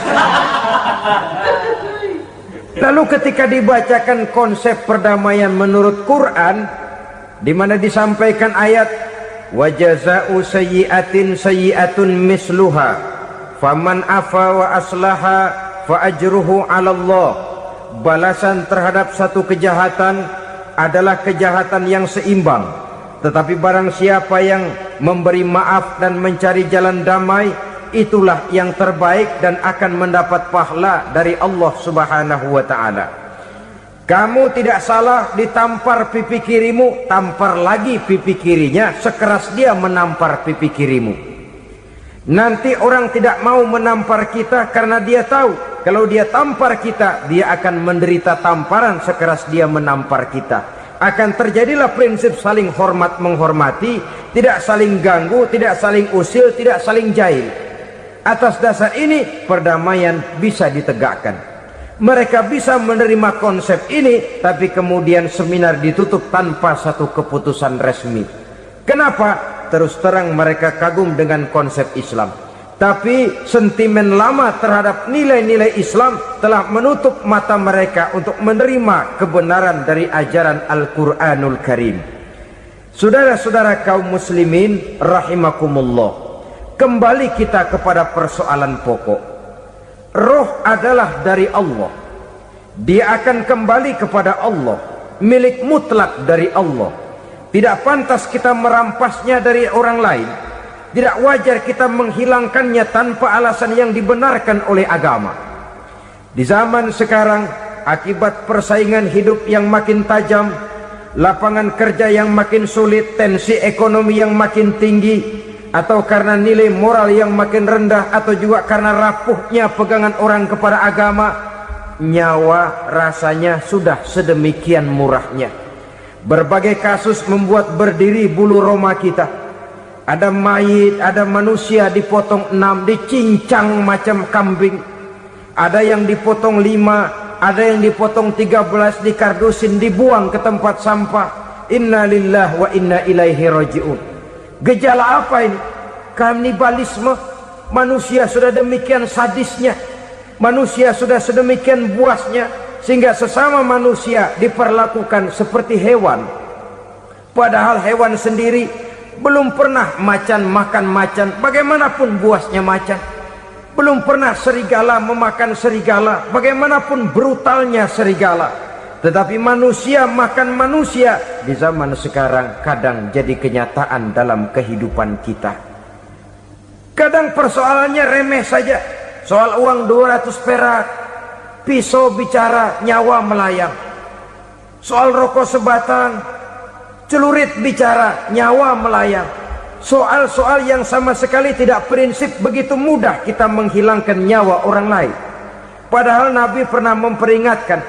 Lalu ketika dibacakan konsep perdamaian menurut Quran, di mana disampaikan ayat wa jazaa'u sayyi'atin sayyi'atun misluha faman afa wa aslaha fa ajruhu 'ala Allah. Balasan terhadap satu kejahatan adalah kejahatan yang seimbang, tetapi barang siapa yang memberi maaf dan mencari jalan damai, itulah yang terbaik dan akan mendapat pahala dari Allah Subhanahu wa ta'ala. Kamu tidak salah ditampar pipi kirimu, tampar lagi pipi kirinya sekeras dia menampar pipi kirimu. Nanti orang tidak mau menampar kita karena dia tahu kalau dia tampar kita, dia akan menderita tamparan sekeras dia menampar kita. Akan terjadilah prinsip saling hormat menghormati, tidak saling ganggu, tidak saling usil, tidak saling jahil. Atas dasar ini perdamaian bisa ditegakkan. Mereka bisa menerima konsep ini, tapi kemudian seminar ditutup tanpa satu keputusan resmi. Kenapa? Terus terang mereka kagum dengan konsep Islam, tapi sentimen lama terhadap nilai-nilai Islam telah menutup mata mereka untuk menerima kebenaran dari ajaran Al-Quranul Karim. Saudara-saudara kaum muslimin rahimakumullah, kembali kita kepada persoalan pokok. Roh adalah dari Allah, dia akan kembali kepada Allah, milik mutlak dari Allah. Tidak pantas kita merampasnya dari orang lain. Tidak wajar kita menghilangkannya tanpa alasan yang dibenarkan oleh agama. Di zaman sekarang, akibat persaingan hidup yang makin tajam, lapangan kerja yang makin sulit, tensi ekonomi yang makin tinggi, atau karena nilai moral yang makin rendah, atau juga karena rapuhnya pegangan orang kepada agama, nyawa rasanya sudah sedemikian murahnya. Berbagai kasus membuat berdiri bulu roma kita. Ada mayit, ada manusia dipotong 6, dicincang macam kambing. Ada yang dipotong 5, ada yang dipotong 13, dikardusin, dibuang ke tempat sampah. Inna lillahi wa inna ilaihi raji'un. Gejala apa ini? Kanibalisme. Manusia sudah demikian sadisnya, manusia sudah sedemikian buasnya, sehingga sesama manusia diperlakukan seperti hewan. Padahal hewan sendiri belum pernah macan makan macan, bagaimanapun buasnya macan. Belum pernah serigala memakan serigala, bagaimanapun brutalnya serigala. Tetapi manusia makan manusia di zaman sekarang kadang jadi kenyataan dalam kehidupan kita. Kadang persoalannya remeh saja, soal uang 200 perak, pisau bicara, nyawa melayang. Soal rokok sebatang, celurit bicara, nyawa melayang. Soal-soal yang sama sekali tidak prinsip, begitu mudah kita menghilangkan nyawa orang lain. Padahal Nabi pernah memperingatkan,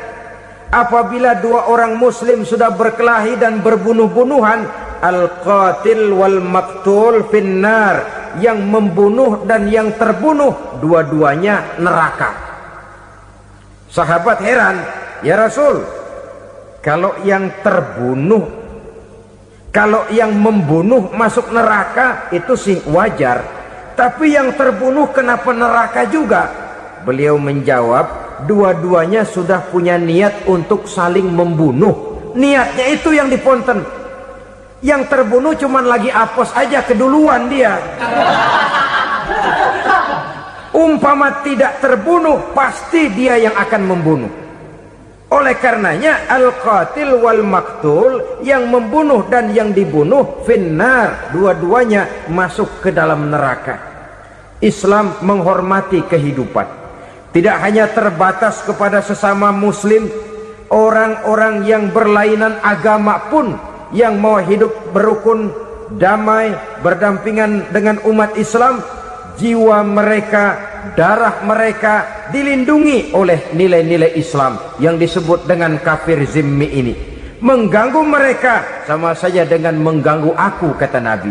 apabila dua orang muslim sudah berkelahi dan berbunuh-bunuhan, al-qatil wal maktul finnar, yang membunuh dan yang terbunuh dua-duanya neraka. Sahabat heran, ya Rasul, kalau yang terbunuh, kalau yang membunuh masuk neraka itu sih wajar, tapi yang terbunuh kenapa neraka juga? Beliau menjawab, dua-duanya sudah punya niat untuk saling membunuh. Niatnya itu yang diponten. Yang terbunuh cuman lagi apes aja, keduluan dia. Umpama tidak terbunuh, pasti dia yang akan membunuh. Oleh karenanya al-qatil wal maktul, yang membunuh dan yang dibunuh finnar, dua-duanya masuk ke dalam neraka. Islam menghormati kehidupan, tidak hanya terbatas kepada sesama muslim, orang-orang yang berlainan agama pun yang mau hidup berukun, damai, berdampingan dengan umat Islam, jiwa mereka, darah mereka dilindungi oleh nilai-nilai Islam yang disebut dengan kafir zimmi ini. Mengganggu mereka sama saja dengan mengganggu aku, kata Nabi.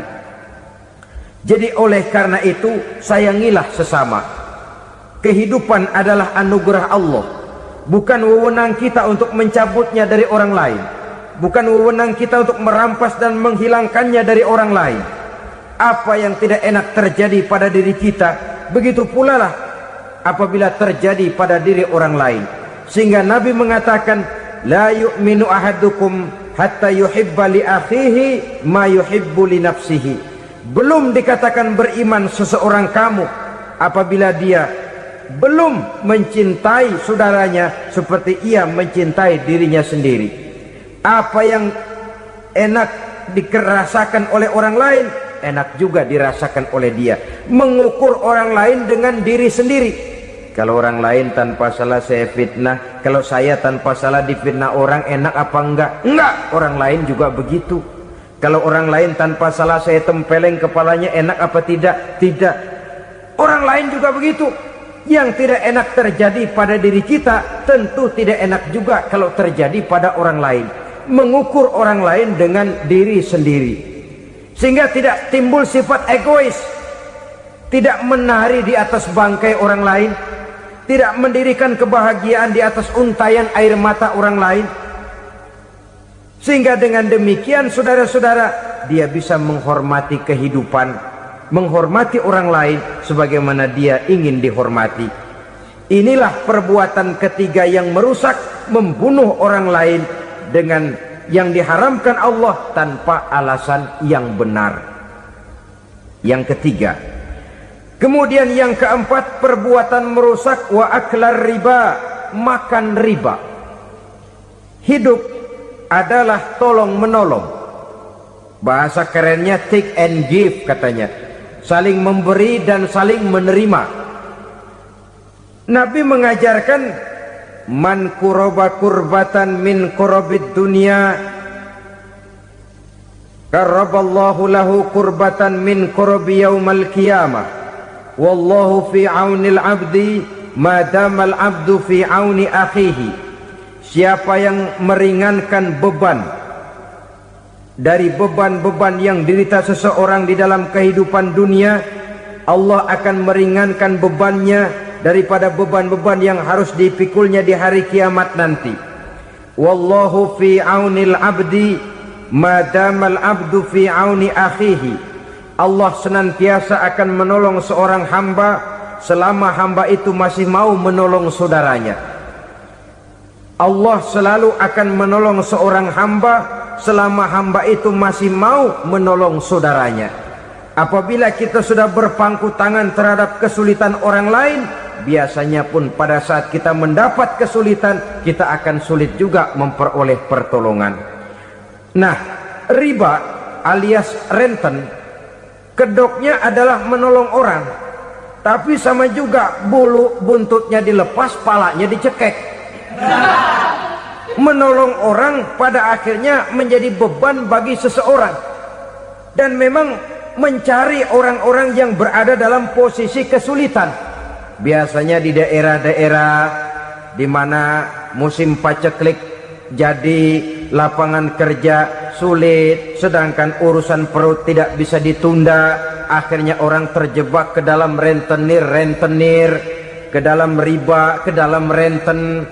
Jadi oleh karena itu, sayangilah sesama. Kehidupan adalah anugerah Allah, bukan wewenang kita untuk mencabutnya dari orang lain, bukan wewenang kita untuk merampas dan menghilangkannya dari orang lain. Apa yang tidak enak terjadi pada diri kita, begitu pula lah apabila terjadi pada diri orang lain. Sehingga Nabi mengatakan, la yu'minu ahadukum hatta yuhibba li akhihi ma yuhibbu li nafsihi. Belum dikatakan beriman seseorang kamu apabila dia belum mencintai saudaranya seperti ia mencintai dirinya sendiri. Apa yang enak dirasakan oleh orang lain, enak juga dirasakan oleh dia. Mengukur orang lain dengan diri sendiri. Kalau orang lain tanpa salah saya fitnah, kalau saya tanpa salah difitnah orang, enak apa enggak? Enggak, orang lain juga begitu. Kalau orang lain tanpa salah saya tempeleng kepalanya, enak apa tidak? Tidak. Orang lain juga begitu. Yang tidak enak terjadi pada diri kita, tentu tidak enak juga kalau terjadi pada orang lain. Mengukur orang lain dengan diri sendiri, sehingga tidak timbul sifat egois, tidak menari di atas bangkai orang lain, tidak mendirikan kebahagiaan di atas untayan air mata orang lain. Sehingga dengan demikian saudara-saudara, dia bisa menghormati kehidupan, menghormati orang lain sebagaimana dia ingin dihormati. Inilah perbuatan ketiga yang merusak, membunuh orang lain dengan yang diharamkan Allah tanpa alasan yang benar. Yang ketiga. Kemudian yang keempat, perbuatan merusak, wa aklar riba, makan riba. Hidup adalah tolong menolong. Bahasa kerennya take and give katanya, saling memberi dan saling menerima. Nabi mengajarkan, man kuraba kurbatan min kurabid dunya karaballahu lahu kurbatan min kurabi yaumal qiyamah, wallahu fi aunil abdi madamal abdu fi auni akhihi. Siapa yang meringankan beban dari beban-beban yang dirita seseorang di dalam kehidupan dunia, Allah akan meringankan bebannya daripada beban-beban yang harus dipikulnya di hari kiamat nanti. Wallahu fi aunil abdi madamal abdu fi auni akhihi. Allah senantiasa akan menolong seorang hamba selama hamba itu masih mau menolong saudaranya. Allah selalu akan menolong seorang hamba selama hamba itu masih mau menolong saudaranya. Apabila kita sudah berpangku tangan terhadap kesulitan orang lain, biasanya pun pada saat kita mendapat kesulitan, kita akan sulit juga memperoleh pertolongan. Nah, riba alias renten, kedoknya adalah menolong orang, tapi sama juga bulu buntutnya dilepas, palanya dicekek. Menolong orang pada akhirnya menjadi beban bagi seseorang, dan memang mencari orang-orang yang berada dalam posisi kesulitan. Biasanya di daerah-daerah di mana musim paceklik, jadi lapangan kerja sulit, sedangkan urusan perut tidak bisa ditunda, akhirnya orang terjebak ke dalam rentenir, ke dalam riba, ke dalam renten,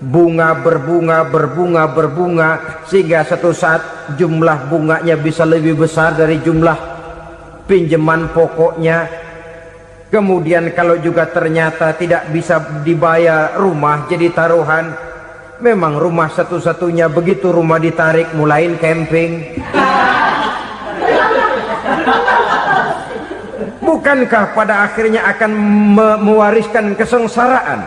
bunga berbunga, sehingga satu saat jumlah bunganya bisa lebih besar dari jumlah pinjaman pokoknya. Kemudian kalau juga ternyata tidak bisa dibayar, rumah jadi taruhan. Memang rumah satu-satunya, begitu rumah ditarik mulain camping. Bukankah pada akhirnya akan mewariskan kesengsaraan?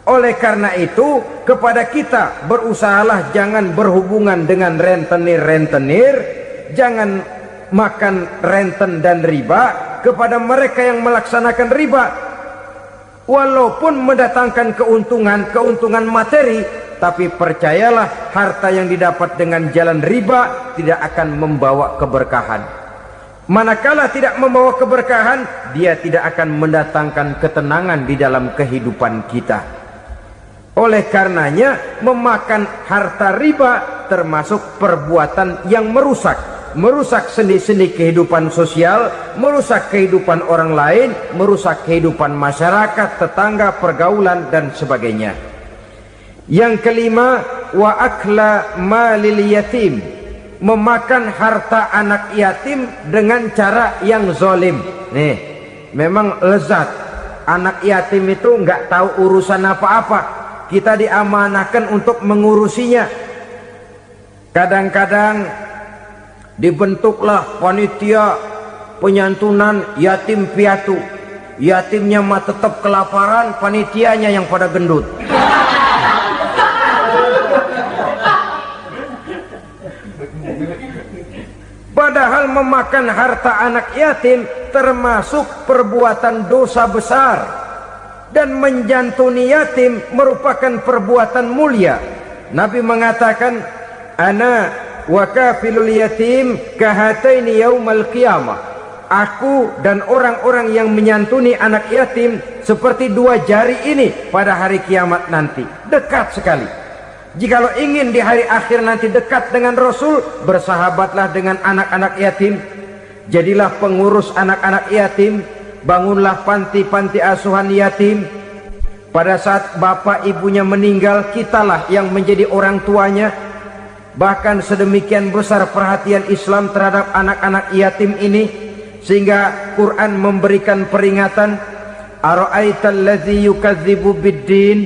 Oleh karena itu, kepada kita berusahalah jangan berhubungan dengan rentenir, jangan makan renten dan riba. Kepada mereka yang melaksanakan riba, walaupun mendatangkan keuntungan materi, tapi percayalah, harta yang didapat dengan jalan riba tidak akan membawa keberkahan. Manakala tidak membawa keberkahan, dia tidak akan mendatangkan ketenangan di dalam kehidupan kita. Oleh karenanya, memakan harta riba termasuk perbuatan yang merusak sendi-sendi kehidupan sosial, merusak kehidupan orang lain, merusak kehidupan masyarakat, tetangga, pergaulan, dan sebagainya. Yang kelima, wa akla malil yatim, memakan harta anak yatim dengan cara yang zalim. Nih, memang lezat. Anak yatim itu nggak tahu urusan apa-apa, kita diamanahkan untuk mengurusinya. Kadang-kadang dibentuklah panitia penyantunan yatim piatu. Yatimnya mah tetap kelaparan, panitianya yang pada gendut. Padahal memakan harta anak yatim termasuk perbuatan dosa besar, dan menjantuni yatim merupakan perbuatan mulia. Nabi mengatakan, ana wa kafilul yatim kahataini yaumal qiyamah. Aku dan orang-orang yang menyantuni anak yatim seperti dua jari ini pada hari kiamat nanti. Dekat sekali. Jikalau ingin di hari akhir nanti dekat dengan Rasul, bersahabatlah dengan anak-anak yatim. Jadilah pengurus anak-anak yatim. Bangunlah panti-panti asuhan yatim. Pada saat bapak ibunya meninggal, kitalah yang menjadi orang tuanya. Bahkan sedemikian besar perhatian Islam terhadap anak-anak yatim ini, sehingga Quran memberikan peringatan, ara'aital ladzi yukadzibu biddin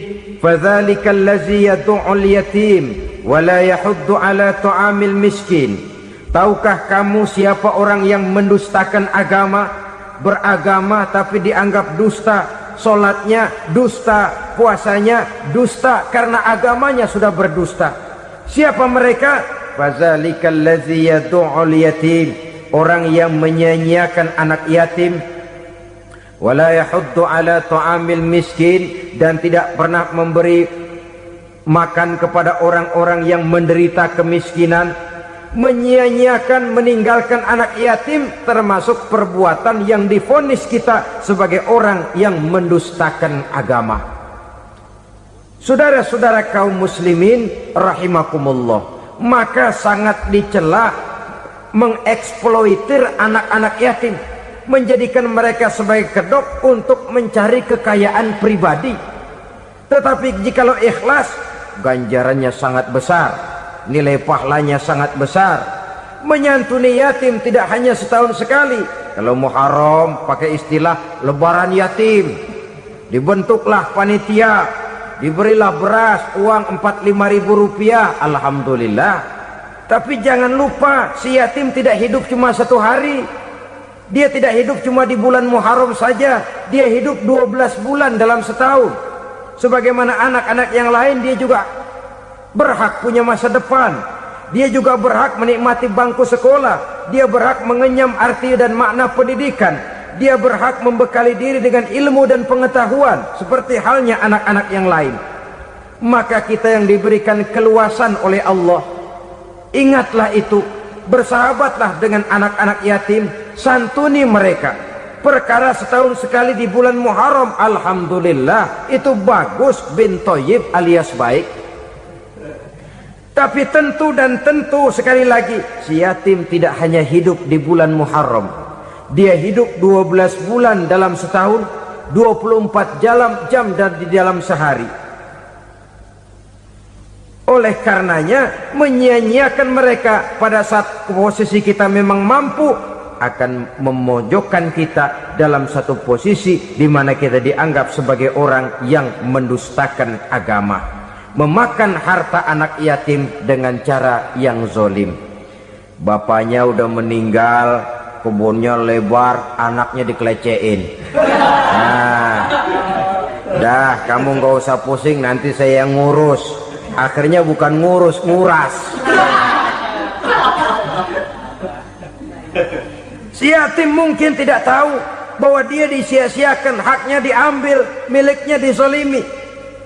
fadzalikal ladzi yad'ul yatim wa la yahuddu ala ta'amil miskin. Tahukah kamu siapa orang yang mendustakan agama, beragama tapi dianggap dusta, salatnya dusta, puasanya dusta, karena agamanya sudah berdusta. Siapa mereka? Fazalikal ladzi yad'ul yatim, orang yang menyia-nyiakan anak yatim, wala yahuddu ala ta'amil miskin, dan tidak pernah memberi makan kepada orang-orang yang menderita kemiskinan. Menyia-nyiakan, meninggalkan anak yatim termasuk perbuatan yang divonis kita sebagai orang yang mendustakan agama. Saudara-saudara kaum muslimin rahimakumullah, maka sangat dicela mengeksploitir anak-anak yatim, menjadikan mereka sebagai kedok untuk mencari kekayaan pribadi. Tetapi jikalau ikhlas, ganjarannya sangat besar, nilai pahalanya sangat besar. Menyantuni yatim tidak hanya setahun sekali. Kalau Muharram pakai istilah lebaran yatim, dibentuklah panitia, diberilah beras, uang 45.000 rupiah, alhamdulillah. Tapi jangan lupa, si yatim tidak hidup cuma satu hari. Dia tidak hidup cuma di bulan Muharram saja, dia hidup 12 bulan dalam setahun. Sebagaimana anak-anak yang lain, dia juga berhak punya masa depan. Dia juga berhak menikmati bangku sekolah. Dia berhak mengenyam arti dan makna pendidikan. Dia berhak membekali diri dengan ilmu dan pengetahuan, seperti halnya anak-anak yang lain. Maka kita yang diberikan keluasan oleh Allah, ingatlah itu, bersahabatlah dengan anak-anak yatim, santuni mereka. Perkara setahun sekali di bulan Muharram, alhamdulillah, itu bagus, bin Thayyib alias baik. Tapi tentu dan tentu, sekali lagi, si yatim tidak hanya hidup di bulan Muharram. Dia hidup 12 bulan dalam setahun, 24 jam dan di dalam sehari. Oleh karenanya, menyia-nyiakan mereka pada saat posisi kita memang mampu akan memojokkan kita dalam satu posisi di mana kita dianggap sebagai orang yang mendustakan agama, memakan harta anak yatim dengan cara yang zolim. Bapaknya udah meninggal, kebunnya lebar, anaknya dikelecehin. Nah, dah kamu nggak usah pusing, nanti saya yang ngurus. Akhirnya bukan ngurus, nguras. Si yatim mungkin tidak tahu bahwa dia disia-siakan, haknya diambil, miliknya dizalimi.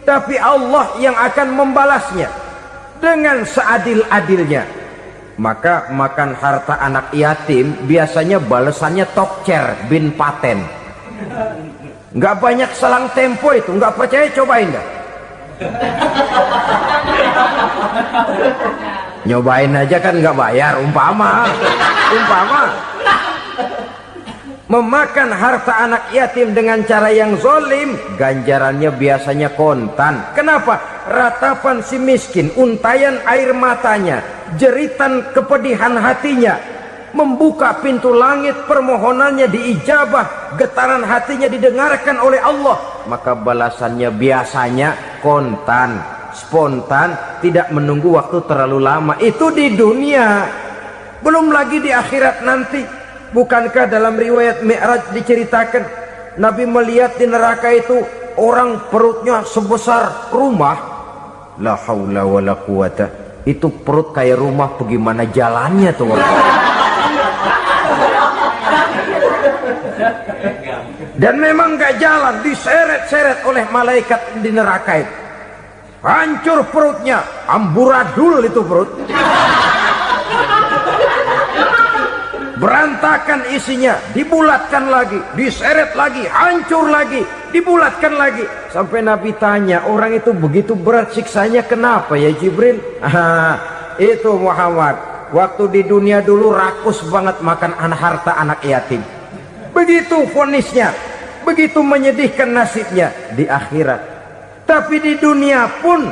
Tapi Allah yang akan membalasnya dengan seadil-adilnya. Maka makan harta anak yatim biasanya balasannya tokcer bin paten. Nggak banyak selang tempo itu, nggak percaya cobain dah. Nyobain aja kan nggak bayar, umpama memakan harta anak yatim dengan cara yang zolim, ganjarannya biasanya kontan. Kenapa? Ratapan si miskin, untayan air matanya, jeritan kepedihan hatinya, membuka pintu langit, permohonannya diijabah, getaran hatinya didengarkan oleh Allah, maka balasannya biasanya kontan, spontan, tidak menunggu waktu terlalu lama. Itu di dunia, belum lagi di akhirat nanti. Bukankah dalam riwayat Mi'raj diceritakan Nabi melihat di neraka itu orang perutnya sebesar rumah? La haula wala quwata. Itu perut kayak rumah, bagaimana jalannya tuh orang? Dan memang gak jalan, diseret-seret oleh malaikat di neraka itu. Hancur perutnya, amburadul itu perut. Berantakan isinya, dibulatkan lagi, diseret lagi, hancur lagi, dibulatkan lagi. Sampai Nabi tanya, orang itu begitu berat siksanya kenapa ya Jibril? Itu Muhammad, waktu di dunia dulu rakus banget makan harta anak yatim. Begitu vonisnya, begitu menyedihkan nasibnya di akhirat. Tapi di dunia pun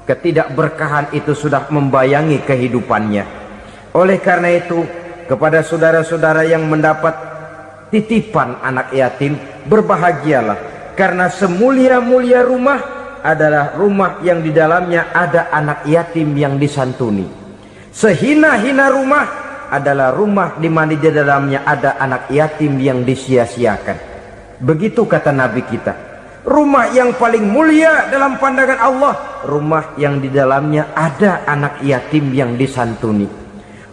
ketidakberkahan itu sudah membayangi kehidupannya. Oleh karena itu, kepada saudara-saudara yang mendapat titipan anak yatim, berbahagialah, karena semulia-mulia rumah adalah rumah yang di dalamnya ada anak yatim yang disantuni. Sehina-hina rumah adalah rumah di mana di dalamnya ada anak yatim yang disia-siakan. Begitu kata Nabi kita. Rumah yang paling mulia dalam pandangan Allah, rumah yang di dalamnya ada anak yatim yang disantuni.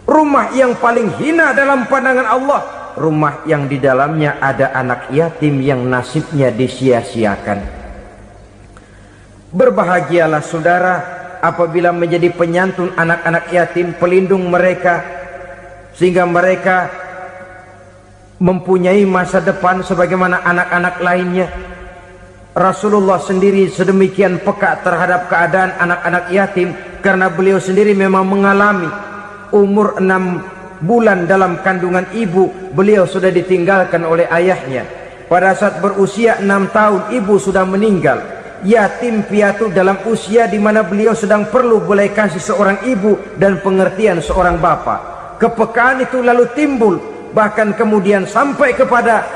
Rumah yang paling hina dalam pandangan Allah, rumah yang di dalamnya ada anak yatim yang nasibnya disia-siakan. Berbahagialah saudara apabila menjadi penyantun anak-anak yatim, pelindung mereka, sehingga mereka mempunyai masa depan sebagaimana anak-anak lainnya. Rasulullah sendiri sedemikian peka terhadap keadaan anak-anak yatim, karena beliau sendiri memang mengalami umur 6 bulan dalam kandungan ibu, beliau sudah ditinggalkan oleh ayahnya. Pada saat berusia 6 tahun ibu sudah meninggal. Yatim piatu dalam usia di mana beliau sedang perlu belas kasih seorang ibu dan pengertian seorang bapa. Kepekaan itu lalu timbul, bahkan kemudian sampai kepada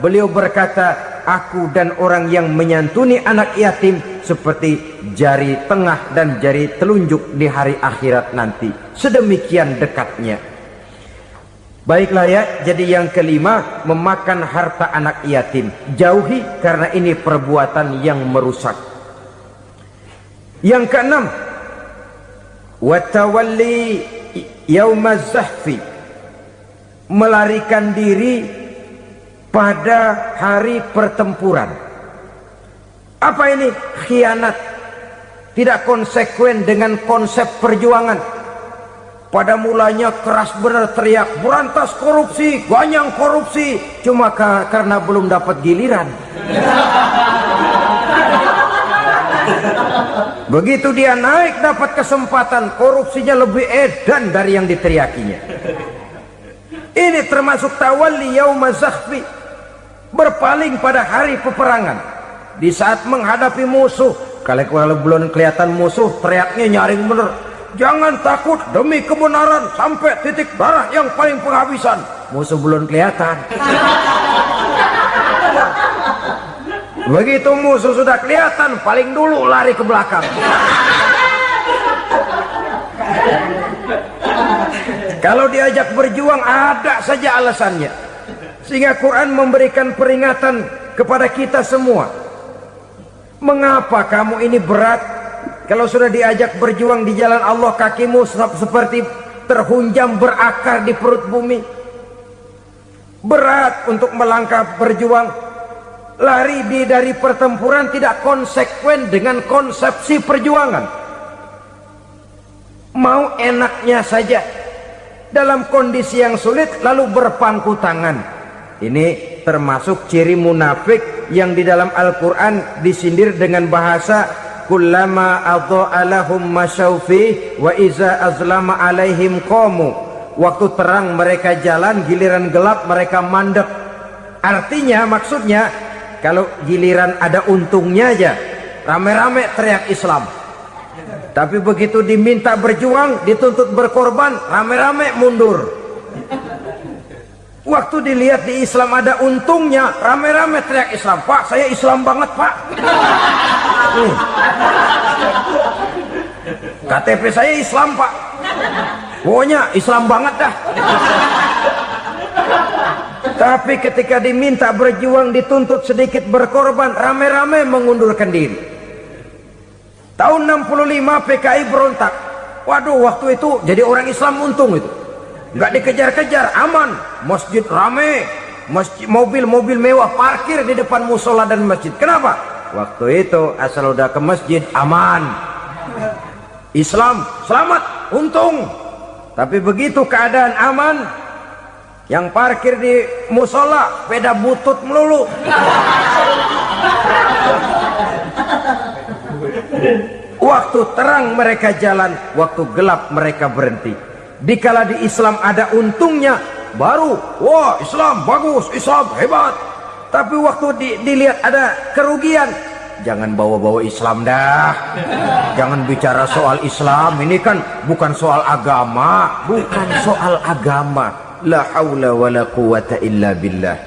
beliau berkata, aku dan orang yang menyantuni anak yatim seperti jari tengah dan jari telunjuk di hari akhirat nanti. Sedemikian dekatnya. Baiklah ya, jadi yang kelima, memakan harta anak yatim. Jauhi, karena ini perbuatan yang merusak. Yang keenam, watawalli yaumaz zahfi, melarikan diri pada hari pertempuran. Apa ini? Khianat. Tidak konsekuen dengan konsep perjuangan. Pada mulanya keras benar teriak, berantas korupsi, ganyang korupsi. Cuma karena belum dapat giliran. Begitu dia naik dapat kesempatan, korupsinya lebih edan dari yang diteriakinya. Ini termasuk tawalli yaumaz zahfi, berpaling pada hari peperangan. Di saat menghadapi musuh, kalau belum kelihatan musuh, teriaknya nyaring bener. Jangan takut demi kebenaran sampai titik darah yang paling penghabisan. Musuh belum kelihatan. Begitu musuh sudah kelihatan, paling dulu lari ke belakang. Kalau diajak berjuang ada saja alasannya. Sehingga Quran memberikan peringatan kepada kita semua. Mengapa kamu ini berat? Kalau sudah diajak berjuang di jalan Allah, kakimu seperti terhunjam berakar di perut bumi. Berat untuk melangkah berjuang. Lari dari pertempuran tidak konsekuen dengan konsepsi perjuangan. Mau enaknya saja. Dalam kondisi yang sulit lalu berpangku tangan. Ini termasuk ciri munafik yang di dalam Al-Quran disindir dengan bahasa kullama adha'a lahum masyaufi wa iza azlama alaihim qamu. Waktu terang mereka jalan, giliran gelap mereka mandek. Artinya, maksudnya kalau giliran ada untungnya aja rame-rame teriak Islam, tapi begitu diminta berjuang, dituntut berkorban, rame-rame mundur. Waktu dilihat di Islam ada untungnya, rame-rame teriak Islam. Pak, saya Islam banget, Pak. KTP saya Islam, Pak. Pokoknya Islam banget dah. Tapi ketika diminta berjuang, dituntut sedikit berkorban, rame-rame mengundurkan diri. Tahun 65 PKI berontak. Waduh, waktu itu jadi orang Islam untung itu. Nggak dikejar-kejar, aman. Masjid rame, mobil-mobil mewah parkir di depan musola dan masjid. Kenapa? Waktu itu asal udah ke masjid aman. Islam selamat, untung. Tapi begitu keadaan aman, yang parkir di musola sepeda butut melulu. Waktu terang mereka jalan, waktu gelap mereka berhenti. Dikala di Islam ada untungnya, baru wah Islam bagus, Islam hebat. Tapi waktu dilihat ada kerugian, jangan bawa-bawa Islam dah. Jangan bicara soal Islam, ini kan bukan soal agama. Bukan soal agama. La haula wala quwata illa billah.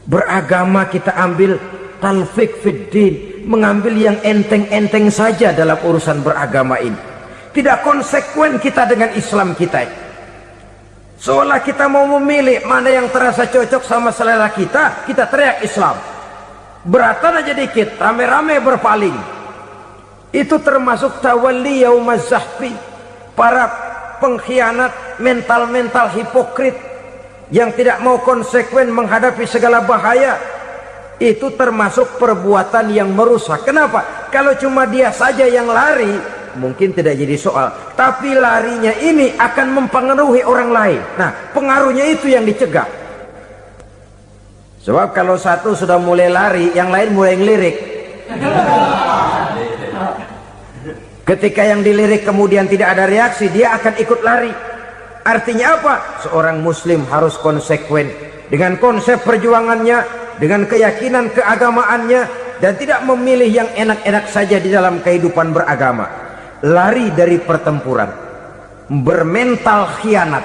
Beragama kita ambil talfik fiddin, mengambil yang enteng-enteng saja dalam urusan beragama ini. Tidak konsekuen kita dengan Islam kita. Seolah kita mau memilih mana yang terasa cocok sama selera kita, kita teriak Islam. Beratan aja dikit, rame-rame berpaling. Itu termasuk tawalli yaumaz zahfi. Para pengkhianat, mental-mental hipokrit yang tidak mau konsekuen menghadapi segala bahaya. Itu termasuk perbuatan yang merusak. Kenapa? Kalau cuma dia saja yang lari, mungkin tidak jadi soal, tapi larinya ini akan mempengaruhi orang lain. Nah, pengaruhnya itu yang dicegah. Sebab kalau satu sudah mulai lari, yang lain mulai ngelirik. Ketika yang dilirik kemudian tidak ada reaksi, dia akan ikut lari. Artinya apa? Seorang muslim harus konsekuen dengan konsep perjuangannya, dengan keyakinan keagamaannya, dan tidak memilih yang enak-enak saja di dalam kehidupan beragama. Lari dari pertempuran, bermental khianat,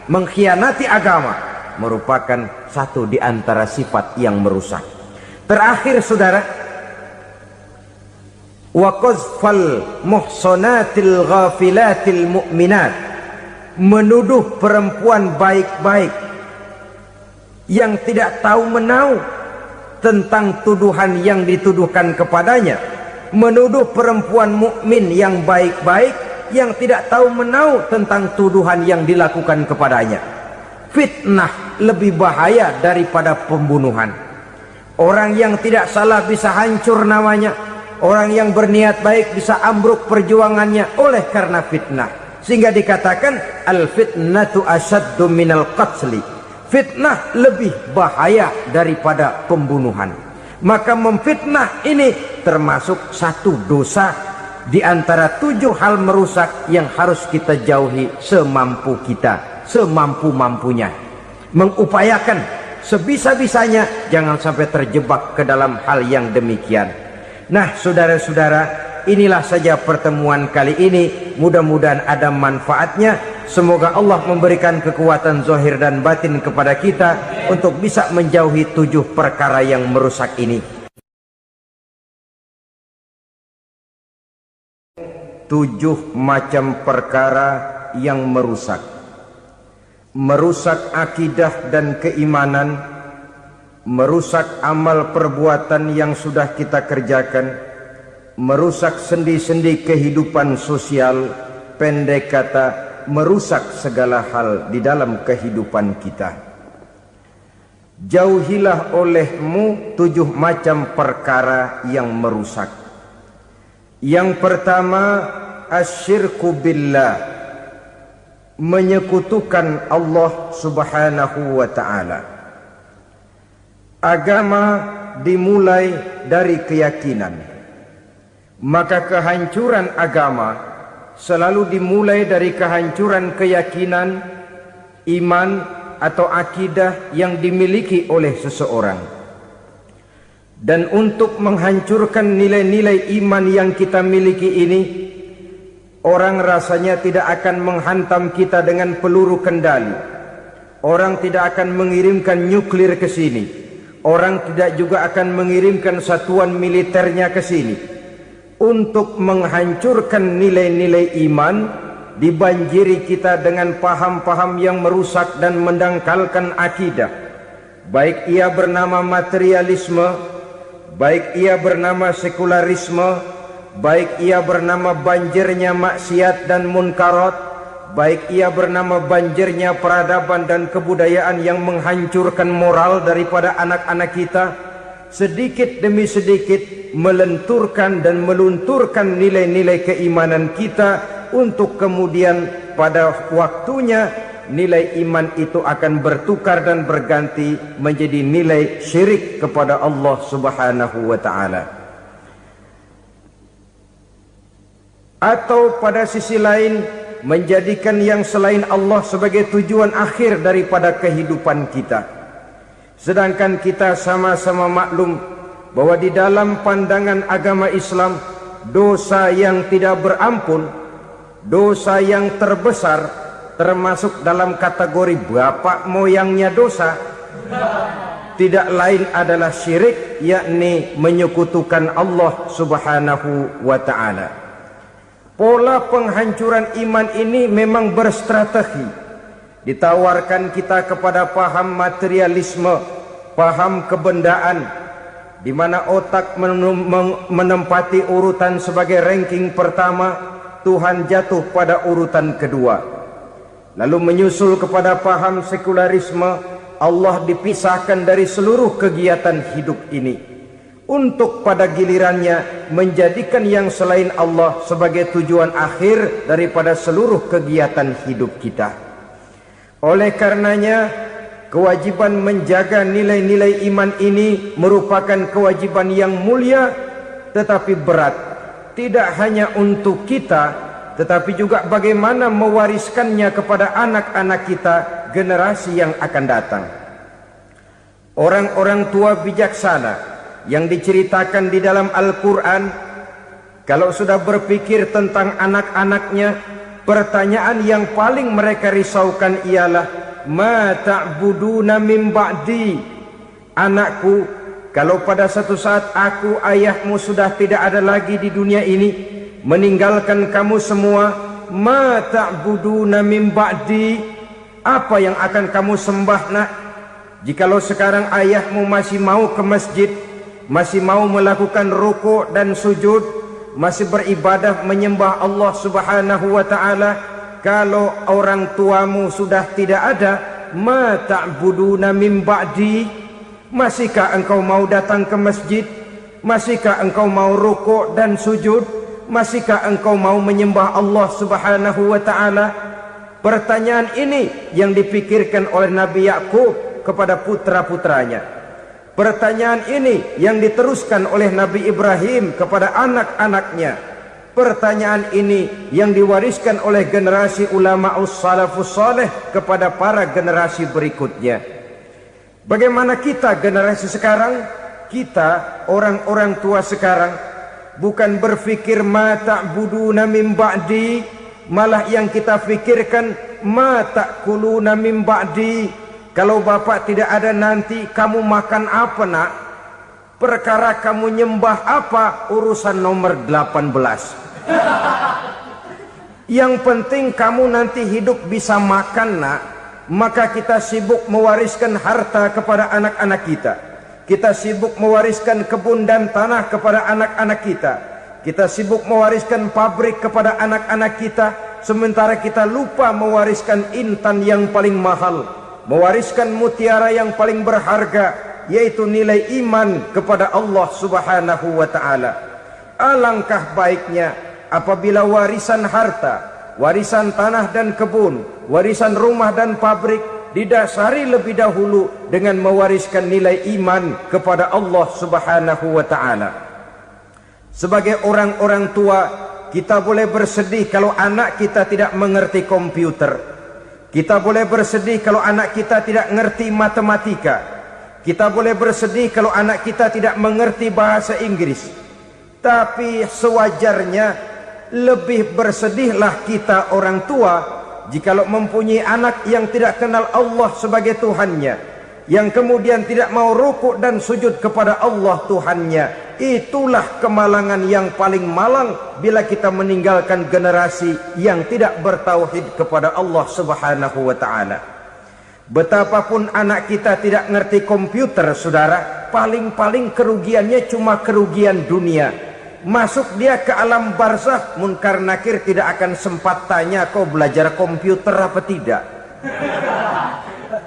mengkhianati agama, merupakan satu di antara sifat yang merusak. Terakhir saudara, wa qazfal muhsanatil ghafilatil mu'minat, menuduh perempuan baik-baik yang tidak tahu menau tentang tuduhan yang dituduhkan kepadanya, menuduh perempuan mukmin yang baik-baik yang tidak tahu menau tentang tuduhan yang dilakukan kepadanya. Fitnah lebih bahaya daripada pembunuhan. Orang yang tidak salah bisa hancur namanya, orang yang berniat baik bisa ambruk perjuangannya oleh karena fitnah. Sehingga dikatakan al-fitnatu asyaddu minal qatli, fitnah lebih bahaya daripada pembunuhan. Maka memfitnah ini termasuk satu dosa di antara 7 hal merusak yang harus kita jauhi semampu kita, semampu-mampunya. Mengupayakan sebisa-bisanya jangan sampai terjebak ke dalam hal yang demikian. Nah saudara-saudara, inilah saja pertemuan kali ini. Mudah-mudahan ada manfaatnya. Semoga Allah memberikan kekuatan zahir dan batin kepada kita untuk bisa menjauhi 7 perkara yang merusak ini. 7 macam perkara yang merusak. Merusak akidah dan keimanan, merusak amal perbuatan yang sudah kita kerjakan, merusak sendi-sendi kehidupan sosial, pendek kata merusak segala hal di dalam kehidupan kita. Jauhilah olehmu 7 macam perkara yang merusak. Yang pertama, asyirku billah, menyekutukan Allah subhanahu wa ta'ala. Agama dimulai dari keyakinan, maka kehancuran agama selalu dimulai dari kehancuran keyakinan, iman atau akidah yang dimiliki oleh seseorang. Dan untuk menghancurkan nilai-nilai iman yang kita miliki ini, orang rasanya tidak akan menghantam kita dengan peluru kendali. Orang tidak akan mengirimkan nuklir ke sini. Orang tidak juga akan mengirimkan satuan militernya ke sini. Untuk menghancurkan nilai-nilai iman, dibanjiri kita dengan paham-paham yang merusak dan mendangkalkan akidah. Baik ia bernama materialisme, baik ia bernama sekularisme, baik ia bernama banjirnya maksiat dan munkarat, baik ia bernama banjirnya peradaban dan kebudayaan yang menghancurkan moral daripada anak-anak kita. Sedikit demi sedikit melenturkan dan melunturkan nilai-nilai keimanan kita, untuk kemudian pada waktunya nilai iman itu akan bertukar dan berganti menjadi nilai syirik kepada Allah subhanahu wa ta'ala. Atau pada sisi lain, menjadikan yang selain Allah sebagai tujuan akhir daripada kehidupan kita. Sedangkan kita sama-sama maklum bahwa di dalam pandangan agama Islam, dosa yang tidak berampun, dosa yang terbesar, termasuk dalam kategori bapak moyangnya dosa, tidak lain adalah syirik, yakni menyekutukan Allah subhanahu wa ta'ala. Pola penghancuran iman ini memang berstrategi. Ditawarkan kita kepada paham materialisme, paham kebendaan, di mana otak menempati urutan sebagai ranking pertama, Tuhan jatuh pada urutan kedua. Lalu menyusul kepada paham sekularisme, Allah dipisahkan dari seluruh kegiatan hidup ini, untuk pada gilirannya menjadikan yang selain Allah sebagai tujuan akhir daripada seluruh kegiatan hidup kita. Oleh karenanya, kewajiban menjaga nilai-nilai iman ini merupakan kewajiban yang mulia tetapi berat. tidak hanya untuk kita, tetapi juga bagaimana mewariskannya kepada anak-anak kita, generasi yang akan datang. Orang-orang tua bijaksana yang diceritakan di dalam Al-Quran, kalau sudah berpikir tentang anak-anaknya, pertanyaan yang paling mereka risaukan ialah, ma ta'buduna min ba'di. Anakku, kalau pada satu saat aku, ayahmu sudah tidak ada lagi di dunia ini, meninggalkan kamu semua, ma ta'buduna min ba'di, apa yang akan kamu sembah nak? Jikalau sekarang ayahmu masih mau ke masjid, masih mau melakukan rukuk dan sujud, masih beribadah menyembah Allah Subhanahu wa ta'ala, kalau orang tuamu sudah tidak ada, ma ta'buduna min ba'di, masihkah engkau mau datang ke masjid? Masihkah engkau mau rukuk dan sujud? Masihkah engkau mau menyembah Allah Subhanahu wa ta'ala? Pertanyaan ini yang dipikirkan oleh Nabi Yakub kepada putra-putranya. Pertanyaan ini yang diteruskan oleh Nabi Ibrahim kepada anak-anaknya. Pertanyaan ini yang diwariskan oleh generasi ulama salafus saleh kepada para generasi berikutnya. Bagaimana kita generasi sekarang? Kita orang-orang tua sekarang bukan berfikir ma ta'buduna min ba'di, malah yang kita fikirkan ma ta'kuluna min ba'di. Kalau bapak tidak ada nanti kamu makan apa nak? Perkara kamu nyembah apa, urusan nomor 18. Yang penting kamu nanti hidup bisa makan nak. Maka kita sibuk mewariskan harta kepada anak-anak kita. Kita sibuk mewariskan kebun dan tanah kepada anak-anak kita. Kita sibuk mewariskan pabrik kepada anak-anak kita, sementara kita lupa mewariskan intan yang paling mahal, mewariskan mutiara yang paling berharga, yaitu nilai iman kepada Allah Subhanahu wa ta'ala. Alangkah baiknya apabila warisan harta, warisan tanah dan kebun, warisan rumah dan pabrik didasari lebih dahulu dengan mewariskan nilai iman kepada Allah Subhanahu wa ta'ala. Sebagai orang-orang tua, kita boleh bersedih kalau anak kita tidak mengerti komputer. Kita boleh bersedih kalau anak kita tidak mengerti matematika. Kita boleh bersedih kalau anak kita tidak mengerti bahasa Inggris. Tapi sewajarnya lebih bersedihlah kita orang tua jikalau mempunyai anak yang tidak kenal Allah sebagai Tuhannya, yang kemudian tidak mau rukuk dan sujud kepada Allah Tuhannya. Itulah kemalangan yang paling malang bila kita meninggalkan generasi yang tidak bertauhid kepada Allah Subhanahu wa ta'ala. Betapapun anak kita tidak ngerti komputer, saudara, paling-paling kerugiannya cuma kerugian dunia. Masuk dia ke alam barzakh, munkar nakir tidak akan sempat tanya kau belajar komputer apa tidak.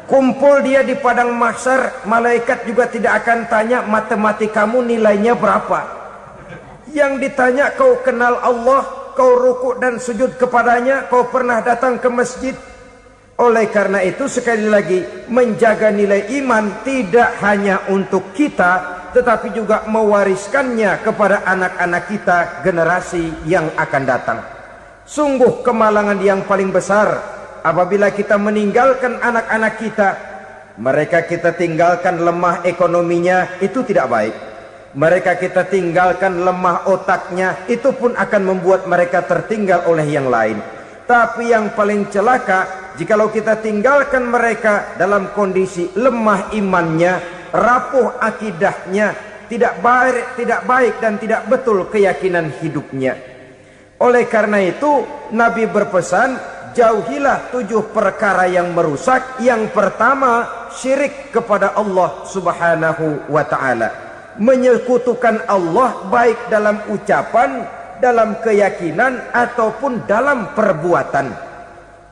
Kumpul dia di padang mahsyar, malaikat juga tidak akan tanya matematikamu nilainya berapa. Yang ditanya kau kenal Allah, kau rukuk dan sujud kepadanya, kau pernah datang ke masjid. Oleh karena itu sekali lagi, menjaga nilai iman tidak hanya untuk kita, tetapi juga mewariskannya kepada anak-anak kita, generasi yang akan datang. Sungguh kemalangan yang paling besar apabila kita meninggalkan anak-anak kita. Mereka kita tinggalkan lemah ekonominya, itu tidak baik. Mereka kita tinggalkan lemah otaknya, itu pun akan membuat mereka tertinggal oleh yang lain. Tapi yang paling celaka, jikalau kita tinggalkan mereka dalam kondisi lemah imannya, rapuh akidahnya, tidak baik dan tidak betul keyakinan hidupnya. Oleh karena itu Nabi berpesan, jauhilah 7 perkara yang merusak. Yang pertama, syirik kepada Allah Subhanahu wa ta'ala. Menyekutukan Allah baik dalam ucapan, dalam keyakinan, ataupun dalam perbuatan.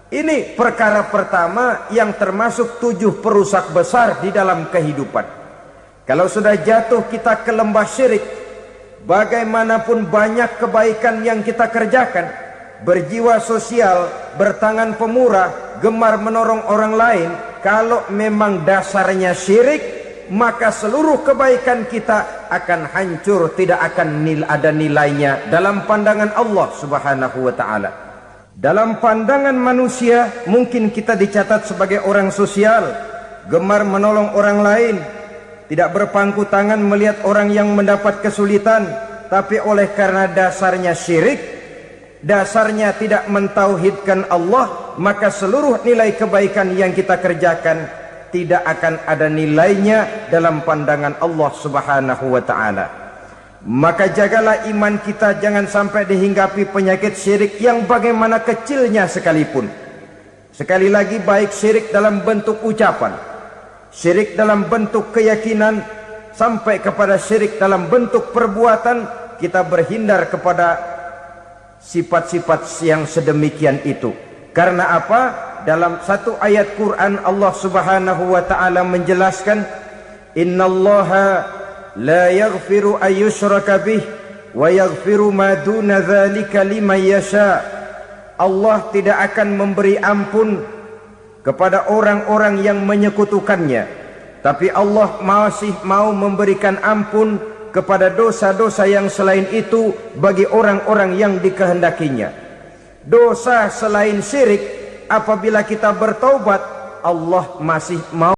Ini perkara pertama yang termasuk 7 perusak besar di dalam kehidupan. Kalau sudah jatuh kita ke lembah syirik, bagaimanapun banyak kebaikan yang kita kerjakan, berjiwa sosial, bertangan pemurah, gemar menolong orang lain, kalau memang dasarnya syirik, maka seluruh kebaikan kita akan hancur, tidak akan ada nilainya dalam pandangan Allah Subhanahu wa taala. Dalam pandangan manusia mungkin kita dicatat sebagai orang sosial, gemar menolong orang lain, tidak berpangku tangan melihat orang yang mendapat kesulitan, tapi oleh karena dasarnya syirik, dasarnya tidak mentauhidkan Allah, maka seluruh nilai kebaikan yang kita kerjakan tidak akan ada nilainya dalam pandangan Allah Subhanahu wa taala. Maka jagalah iman kita jangan sampai dihinggapi penyakit syirik yang bagaimana kecilnya sekalipun. Sekali lagi, baik syirik dalam bentuk ucapan, syirik dalam bentuk keyakinan, sampai kepada syirik dalam bentuk perbuatan, kita berhindar kepada sifat-sifat yang sedemikian itu. Karena apa? Dalam satu ayat Quran Allah Subhanahu wa taala menjelaskan, innallaha la yaghfiru ayyushraka bih wa yaghfiru ma duna dzalika liman yasha. Allah tidak akan memberi ampun kepada orang-orang yang menyekutukannya, tapi Allah masih mau memberikan ampun kepada dosa-dosa yang selain itu bagi orang-orang yang dikehendakinya. Dosa selain syirik, apabila kita bertaubat, Allah masih mau